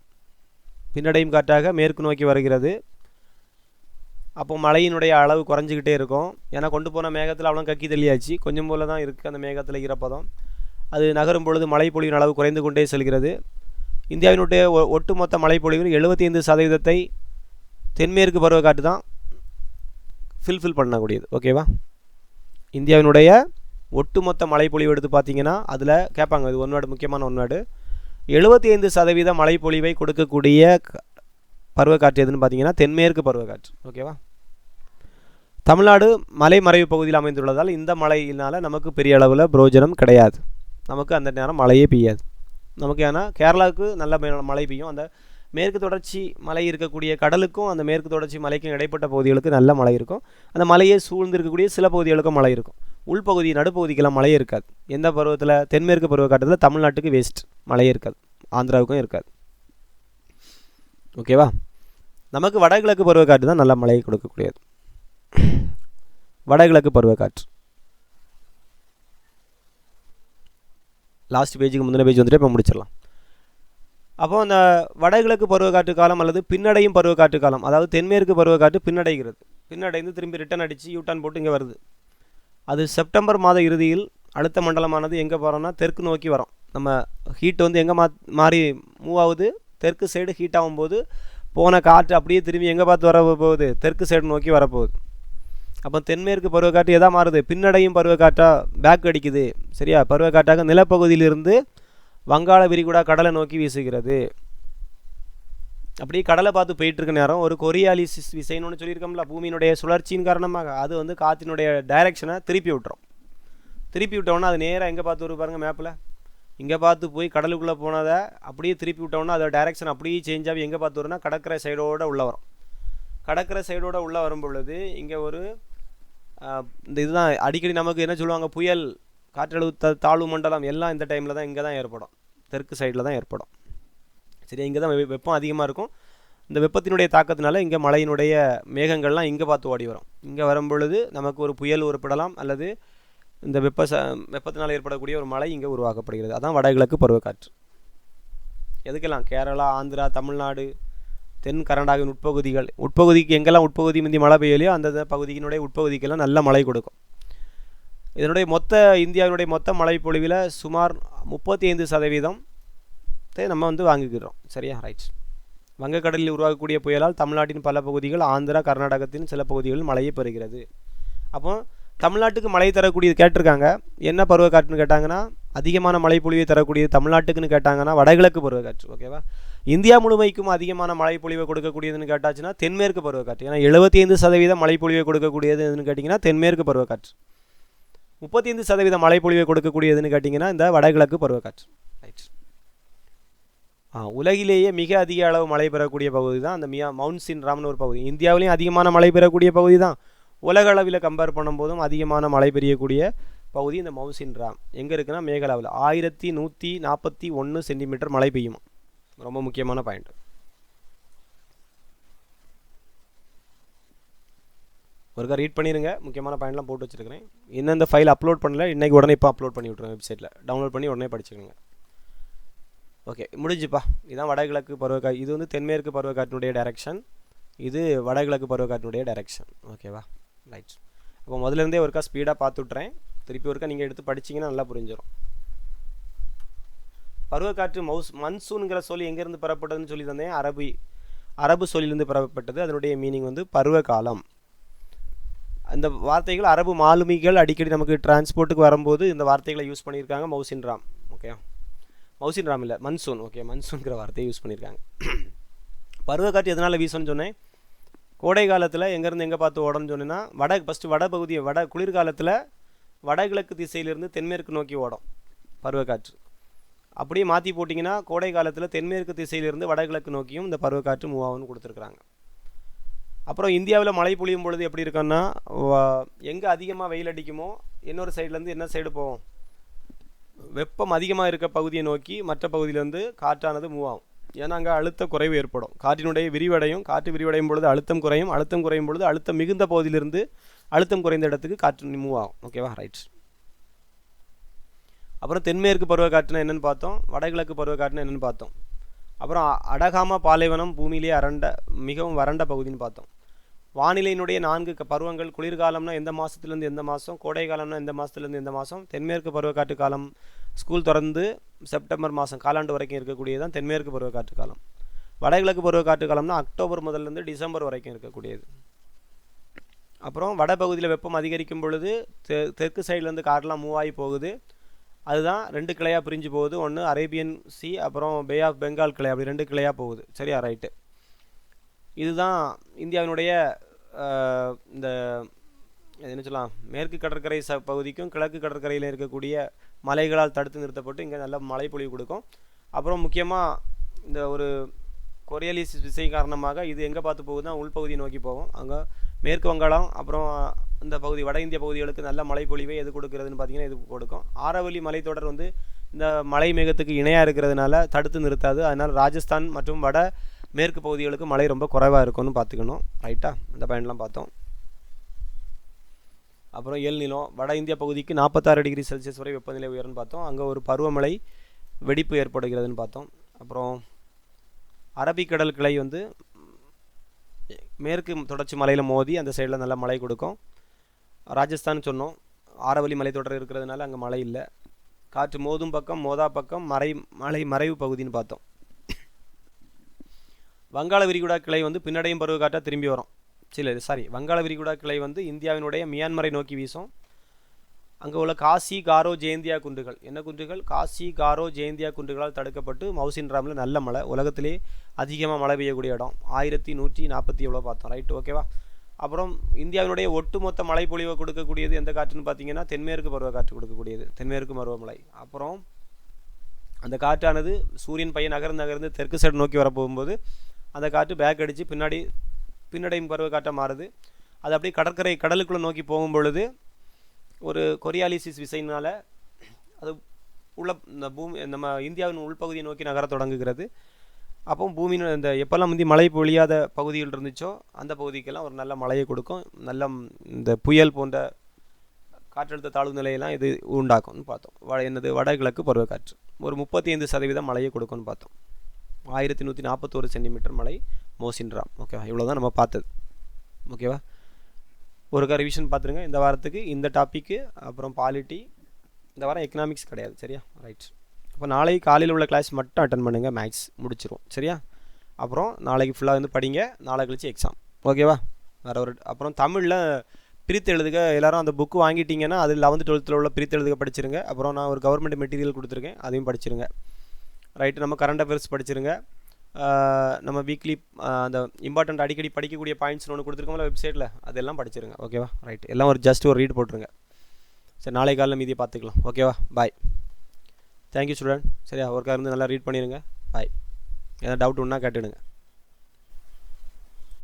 பின்னடையும் காற்றாக மேற்கு நோக்கி வருகிறது. அப்போ மழையினுடைய அளவு குறைஞ்சிக்கிட்டே இருக்கும். ஏன்னா கொண்டு போன மேகத்தில் அவ்வளோ கக்கி தள்ளியாச்சு, கொஞ்சம் போல தான் இருக்குது அந்த மேகத்தில் ஈரப்பதம். அது நகரும் பொழுது மழை பொழிவின் அளவு குறைந்து கொண்டே செல்கிறது. இந்தியாவினுடைய ஒட்டுமொத்த மழைப்பொழிவில் 75% தென்மேற்கு பருவக்காற்று தான் ஃபில் பண்ணக்கூடியது. ஓகேவா? இந்தியாவினுடைய ஒட்டுமொத்த மழைப்பொழிவு எடுத்து பார்த்தீங்கன்னா அதில் கேட்பாங்க, இது ஒன்வேர்டு, முக்கியமான ஒன்வேர்டு. 75% மழைப்பொழிவை கொடுக்கக்கூடிய பருவக்காற்று எதுன்னு பார்த்தீங்கன்னா தென்மேற்கு பருவக்காற்று. ஓகேவா? தமிழ்நாடு மலை மறைவு பகுதியில் அமைந்துள்ளதால் இந்த மழையினால் நமக்கு பெரிய அளவில் பிரயோஜனம் கிடையாது. நமக்கு அந்த நேரம் மழையே பெய்யாது. நமக்கு. ஏன்னா கேரளாவுக்கு நல்ல மழை பெய்யும். அந்த மேற்கு தொடர்ச்சி மலை இருக்கக்கூடிய கடலுக்கும் அந்த மேற்கு தொடர்ச்சி மலைக்கும் இடைப்பட்ட பகுதிகளுக்கு நல்ல மழை இருக்கும். அந்த மலையை சூழ்ந்து இருக்கக்கூடிய சில பகுதிகளுக்கும் மழை இருக்கும். உள்பகுதி நடுப்பகுதிக்கெல்லாம் மழையே இருக்காது. எந்த பருவத்தில்? தென்மேற்கு பருவக்காட்டத்தில் தமிழ்நாட்டுக்கு வேஸ்ட், மழையே இருக்காது. ஆந்திராவுக்கும் இருக்காது. ஓகேவா? நமக்கு வடகிழக்கு பருவக்காற்று தான் நல்ல மழையை கொடுக்கக்கூடியது. வடகிழக்கு பருவக்காற்று லாஸ்ட் பேஜுக்கு முந்தின பேஜ் வந்துட்டு இப்போ முடிச்சிடலாம். அப்போ அந்த வடகிழக்கு பருவக்காற்று காலம் அல்லது பின்னடையும் பருவக்காற்று காலம், அதாவது தென்மேற்கு பருவக்காற்று பின்னடைகிறது. பின்னடைந்து திரும்பி ரிட்டன் அடித்து யூட்டான் போட்டு இங்கே வருது. அது செப்டம்பர் மாத இறுதியில் அடுத்த மண்டலமானது எங்கே போகிறோம்னா தெற்கு நோக்கி வரோம். நம்ம ஹீட் வந்து எங்கே மாறி மூவ் ஆகுது? தெற்கு சைடு ஹீட் ஆகும்போது போன காற்று அப்படியே திரும்பி எங்கே பார்த்து வர போகுது? தெற்கு சைடு நோக்கி வரப்போகுது. அப்போ தென்மேற்கு பருவக்காற்று எதாக மாறுது? பின்னடையும் பருவக்காற்றாக பேக் அடிக்குது. சரியா? பருவக்காற்றாக நிலப்பகுதியிலிருந்து வங்காள விரிகுடா கடலை நோக்கி வீசுகிறது. அப்படியே கடலை பார்த்து போயிட்டுருக்க நேரம் ஒரு கொரியாலிசிஸ் விசைன்னு ஒன்று சொல்லியிருக்கோம்ல, பூமியினுடைய சுழற்சியின் காரணமாக அது வந்து காற்றினுடைய டைரெக்ஷனை திருப்பி விட்டுரும். திருப்பி விட்டோன்னா அது நேராக எங்கே பார்த்து வரும் பாருங்கள் மேப்பில். இங்கே பார்த்து போய் கடலுக்குள்ளே போனதை அப்படியே திருப்பி விட்டோன்னா அதோட டைரெக்ஷன் அப்படியே சேஞ்ச் ஆகி எங்கே பார்த்து வரும்னா கடற்கரை சைடோடு உள்ளே வரும். கடற்கரை சைடோடு உள்ளே வரும் பொழுது இங்கே ஒரு இந்த இதுதான் அடிக்கடி நமக்கு என்ன சொல்லுவாங்க, புயல், காற்றழுத்த தாழ்வு மண்டலம் எல்லாம் இந்த டைமில் தான் இங்கே தான் ஏற்படும். தெற்கு சைடில் தான் ஏற்படும். சரி, இங்கே தான் வெப்பம் அதிகமாக இருக்கும். இந்த வெப்பத்தினுடைய தாக்கத்தினால இங்கே மழையினுடைய மேகங்கள்லாம் இங்கே பார்த்து ஓடி வரும். இங்கே வரும் பொழுது நமக்கு ஒரு புயல் உருப்படலாம், அல்லது இந்த வெப்பத்தினால் ஏற்படக்கூடிய ஒரு மழை இங்கே உருவாக்கப்படுகிறது. அதான் வடகிழக்கு பருவக்காற்று. எதுக்கெல்லாம்? கேரளா, ஆந்திரா, தமிழ்நாடு, தென் கர்நாடகாவின் உட்பகுதிக்கு எங்கெல்லாம் உட்பகுதி முந்தி மழை பெய்யலையோ அந்த பகுதியினுடைய உட்பகுதிக்கெல்லாம் நல்ல மழை கொடுக்கும். இதனுடைய இந்தியாவினுடைய மொத்த மழை பொழிவில் சுமார் 35% நம்ம வந்து வாங்கிக்கிறோம். சரியா? ரைட். வங்கக்கடலில் உருவாகக்கூடிய புயலால் தமிழ்நாட்டின் பல பகுதிகள், ஆந்திரா, கர்நாடகத்தின் சில பகுதிகளில் மழையை பெறுகிறது. அப்போ தமிழ்நாட்டுக்கு மழை தரக்கூடியது கேட்டிருக்காங்க. என்ன பருவக்காற்றுன்னு கேட்டாங்கன்னா, அதிகமான மழை பொழிவை தரக்கூடியது தமிழ்நாட்டுக்குன்னு கேட்டாங்கன்னா வடகிழக்கு பருவக்காற்று. ஓகேவா? இந்தியா முழுமைக்கும் அதிகமான மழை பொழிவை கொடுக்கக்கூடியதுன்னு கேட்டாச்சுன்னா தென்மேற்கு பருவக்காற்று. ஏன்னா 75% மழை பொழிவை கொடுக்கக்கூடியதுன்னு கேட்டிங்கன்னா தென்மேற்கு பருவக்காற்று. 35% மழை பொழிவை கொடுக்கக்கூடியதுன்னு கேட்டிங்கன்னா இந்த வடகிழக்கு பருவக்காற்று. ரைட். உலகிலேயே மிக அதிக அளவு மழை பெறக்கூடிய பகுதி தான் அந்த மவுண்ட் சின்ராம்னு ஒரு பகுதி. இந்தியாவிலையும் அதிகமான மழை பெறக்கூடிய பகுதி தான். உலக அளவில் கம்பேர் பண்ணும்போதும் அதிகமான மழை பெய்யக்கூடிய பகுதி இந்த மவுண்ட் சின்ராம். எங்கே இருக்குன்னா மேகலாவில் 1141 சென்டிமீட்டர் மழை பெய்யுமா. ரொம்ப முக்கியமான பாயிண்ட். ஒருக்கா ரீட் பண்ணிடுங்க. முக்கியமான பாயிண்ட்லாம் போட்டு வச்சுருக்கிறேன். இன்னும் இந்த ஃபைல் அப்லோட் பண்ணல, இன்றைக்கி உடனே இப்போ அப்லோட் பண்ணி விட்ருவேன் வெப்சைட்டில். டவுன்லோட் பண்ணி உடனே படிச்சுக்கோங்க. ஓகே, முடிஞ்சுப்பா. இதுதான் வடகிழக்கு பருவக்காற்று. இது வந்து தென்மேற்கு பருவக்காற்றினுடைய டைரக்ஷன், இது வடகிழக்கு பருவக்காற்றினுடைய டைரக்ஷன். ஓகேவா? ரைட். அப்போ முதலேருந்தே ஒருக்கா ஸ்பீடாக பார்த்து விட்றேன். திருப்பி ஒருக்கா நீங்கள் எடுத்து படிச்சிங்கன்னா நல்லா புரிஞ்சிடும். பருவக்காற்று மன்சூனுங்கிற சொல் எங்கேருந்து பெறப்பட்டதுன்னு சொல்லி தந்தேன். அரபு சொல்லிலிருந்து பெறப்பட்டது. அதனுடைய மீனிங் வந்து பருவகாலம். அந்த வார்த்தைகள் அரபு மாலுமிகள் அடிக்கடி நமக்கு டிரான்ஸ்போர்ட்டுக்கு வரும்போது இந்த வார்த்தைகளை யூஸ் பண்ணியிருக்காங்க. மவுசின்ராம். ஓகே, மவுசின்ராம் இல்லை, மன்சூன். ஓகே, மன்சூன்கிற வார்த்தையை யூஸ் பண்ணியிருக்காங்க. பருவக்காற்று எதனால் வீசுன்னு சொன்னேன்? கோடை காலத்தில் எங்கேருந்து எங்கே பார்த்து ஓடணும்னு சொன்னேன்னா ஃபஸ்ட்டு வடபகுதியை குளிர்காலத்தில் வடகிழக்கு திசையிலிருந்து தென்மேற்கு நோக்கி ஓடும் பருவக்காற்று. அப்படியே மாற்றி போட்டிங்கன்னா கோடை காலத்தில் தென்மேற்கு திசையிலிருந்து வடகிழக்கு நோக்கியும் இந்த பருவக்காற்று மூவ் ஆகும்னு கொடுத்துருக்குறாங்க. அப்புறம் இந்தியாவில் மழை பொழியும் பொழுது எப்படி இருக்குன்னா, எங்கே அதிகமாக வெயில் அடிக்குமோ இன்னொரு சைட்லேருந்து என்ன சைடு போவோம், வெப்பம் அதிகமாக இருக்க பகுதியை நோக்கி மற்ற பகுதியிலேருந்து காற்றானது மூவ் ஆகும். ஏன்னா அங்கே அழுத்த குறைவு ஏற்படும். காற்றினுடைய விரிவடையும். காற்று விரிவடையும் பொழுது அழுத்தம் குறையும். அழுத்தம் குறையும் பொழுது அழுத்தம் மிகுந்த பகுதியிலிருந்து அழுத்தம் குறைந்த இடத்துக்கு காற்று மூவ் ஆகும். ஓகேவா? ரைட். அப்புறம் தென்மேற்கு பருவக்காற்றுனா என்னென்னு பார்த்தோம். வடகிழக்கு பருவக்காற்றுனா என்னென்னு பார்த்தோம். அப்புறம் அடகாமா பாலைவனம் பூமியிலே மிகவும் வறண்ட பகுதின்னு பார்த்தோம். வானிலையினுடைய 4 பருவங்கள். குளிர்காலம்னா எந்த மாதத்துலேருந்து எந்த மாதம், கோடை காலம்னா எந்த மாதத்துலேருந்து எந்த மாதம், தென்மேற்கு பருவக்காற்று காலம் ஸ்கூல் திறந்து செப்டம்பர் மாதம் காலாண்டு வரைக்கும் இருக்கக்கூடியது தான் தென்மேற்கு பருவக்காற்று காலம். வடகிழக்கு பருவக்காற்று காலம்னா அக்டோபர் முதல்லேருந்து டிசம்பர் வரைக்கும் இருக்கக்கூடியது. அப்புறம் வடபகுதியில் வெப்பம் அதிகரிக்கும் பொழுது தெற்கு சைட்லேருந்து காரெலாம் மூவ் ஆகி போகுது. அதுதான் 2 கிளையாக பிரிஞ்சு போகுது. ஒன்று அரேபியன் சி, அப்புறம் பே ஆஃப் பெங்கால் கிளை, அப்படி 2 கிளையாக போகுது. சரியா? ரைட்டு. இதுதான் இந்தியாவினுடைய இந்த என்ன சொல்லலாம், மேற்கு கடற்கரை பகுதிக்கும் கிழக்கு கடற்கரையில் இருக்கக்கூடிய மலைகளால் தடுத்து நிறுத்தப்பட்டு இங்கே நல்ல மழை பொழிவு கொடுக்கும். அப்புறம் முக்கியமாக இந்த ஒரு கொரியாலிஸ் விசை காரணமாக இது எங்கே பார்த்து போகுதுன்னா உள்பகுதியை நோக்கி போகும். அங்கே மேற்கு வங்காளம் அப்புறம் இந்த பகுதி வட இந்திய பகுதிகளுக்கு நல்ல மழை பொழிவை எது கொடுக்குறதுன்னு பார்த்தீங்கன்னா இது கொடுக்கும். ஆரவல்லி மலைத்தொடர் வந்து இந்த மலை மேகத்துக்கு இணையாக இருக்கிறதுனால தடுத்து நிறுத்தாது. அதனால் ராஜஸ்தான் மற்றும் வட மேற்கு பகுதிகளுக்கு மழை ரொம்ப குறைவாக இருக்கும்னு பார்த்துக்கணும். ரைட்டா, இந்த பாயிண்ட்லாம் பார்த்தோம். அப்புறம் எல்நிலம் வட இந்திய பகுதிக்கு 46 டிகிரி செல்சியஸ் வரை வெப்பநிலை உயரும்னு பார்த்தோம். அங்கே ஒரு பருவமழை வெடிப்பு ஏற்படுகிறதுன்னு பார்த்தோம். அப்புறம் அரபிக்கடல் கிளை வந்து மேற்கு தொடர்ச்சி மலையில் மோதி அந்த சைடில் நல்லா மழை கொடுக்கும். ராஜஸ்தான் சொன்னோம், ஆரவல்லி மலைத்தொடர் இருக்கிறதுனால அங்கே மழை இல்லை. காற்று மோதும் பக்கம் மோதா பக்கம் மலை மறைவு பகுதின்னு பார்த்தோம். வங்காள விரிகுடா கிளை வந்து பின்னடையும் பருவ காற்றாக திரும்பி வரும். வங்காள விரிகுடா கிளை வந்து இந்தியாவினுடைய மியான்மரை நோக்கி வீசும். அங்கே உள்ள காசி காரோ ஜெயந்தியா குன்றுகள், என்ன குன்றுகள்? காசி காரோ ஜெயந்தியா குன்றுகளால் தடுக்கப்பட்டு மவுசின்ராமில் நல்ல மழை, உலகத்திலே அதிகமாக மழை பெய்யக்கூடிய இடம், 1140 எவ்வளோ பார்த்தோம். ரைட், ஓகேவா? அப்புறம் இந்தியாவினுடைய ஒட்டுமொத்த மழை பொழிவை கொடுக்கக்கூடியது எந்த காற்றுன்னு பார்த்தீங்கன்னா தென்மேற்கு பருவ காற்று கொடுக்கக்கூடியது, தென்மேற்கு பருவமழை. அப்புறம் அந்த காற்றானது சூரியன் பையன் நகர்ந்து தெற்கு சைடு நோக்கி வரப்போகும்போது அந்த காற்று பேக் அடித்து பின்னடையும் பருவ காற்றாக மாறுது. அது அப்படியே கடலுக்குள்ளே நோக்கி போகும் பொழுது ஒரு கொரியாலிசிஸ் விசையினால் அது உள்ள இந்த நம்ம இந்தியாவின் உள்பகுதியை நோக்கி நகர தொடங்குகிறது. அப்போ பூமியின் இந்த எப்போல்லாம் வந்து மழை பொழியாத பகுதிகள் இருந்துச்சோ அந்த பகுதிக்கெல்லாம் ஒரு நல்ல மழையை கொடுக்கும். நல்ல இந்த புயல் போன்ற காற்றழுத்த தாழ்வு நிலையெல்லாம் இது உண்டாக்கும்னு பார்த்தோம். வடகிழக்கு பருவக்காற்று ஒரு 35% மழையை கொடுக்கும்னு பார்த்தோம். 1141 சென்டிமீட்டர் மழை மோசின்ராம். ஓகேவா, இவ்வளோ தான் நம்ம பார்த்தது. ஓகேவா, ஒரு ரிவிஷன் பார்த்துருங்க இந்த வாரத்துக்கு இந்த டாப்பிக்கு. அப்புறம் பாலிட்டி, இந்த வாரம் எக்கனாமிக்ஸ் கிடையாது. சரியா, ரைட். அப்போ நாளைக்கு காலையில் உள்ள கிளாஸ் மட்டும் அட்டன் பண்ணுங்கள், மேக்ஸ் முடிச்சிருவோம். சரியா, அப்புறம் நாளைக்கு ஃபுல்லாக வந்து படிங்க, நாளை கழிச்சு எக்ஸாம். ஓகேவா, அப்புறம் தமிழில் பிரித்து எழுதுக. எல்லோரும் அந்த புக்கு வாங்கிட்டீங்கன்னா அது 11th 12th உள்ள பிரித்து எழுதுக படிச்சிருங்க. அப்புறம் நான் ஒரு கவர்மெண்ட் மெட்டீரியல் கொடுத்துருக்கேன், அதையும் படிச்சிருங்க. ரைட்டு, நம்ம கரண்ட் அஃபேர்ஸ் படிச்சிருங்க. நம்ம வீக்லி அந்த இம்பார்ட்டண்ட் அடிக்கடி படிக்கக்கூடிய பாயிண்ட்ஸ்னு ஒன்று கொடுத்துருக்கோம்ல வெப்சைட்டில், அதெல்லாம் படிச்சிருங்க. ஓகேவா, ரைட். எல்லாம் ஒரு ஒரு ரீட் போட்டுருங்க. சரி, நாளை காலையில் மீதியை பார்த்துக்கலாம். ஓகேவா, பாய். Thank you student. சரியா, ஒருக்கா இருந்து நல்லா ரீட் பண்ணிடுங்க. பாய். ஏதாவது டவுட் ஒன்றா கேட்டுடுங்க.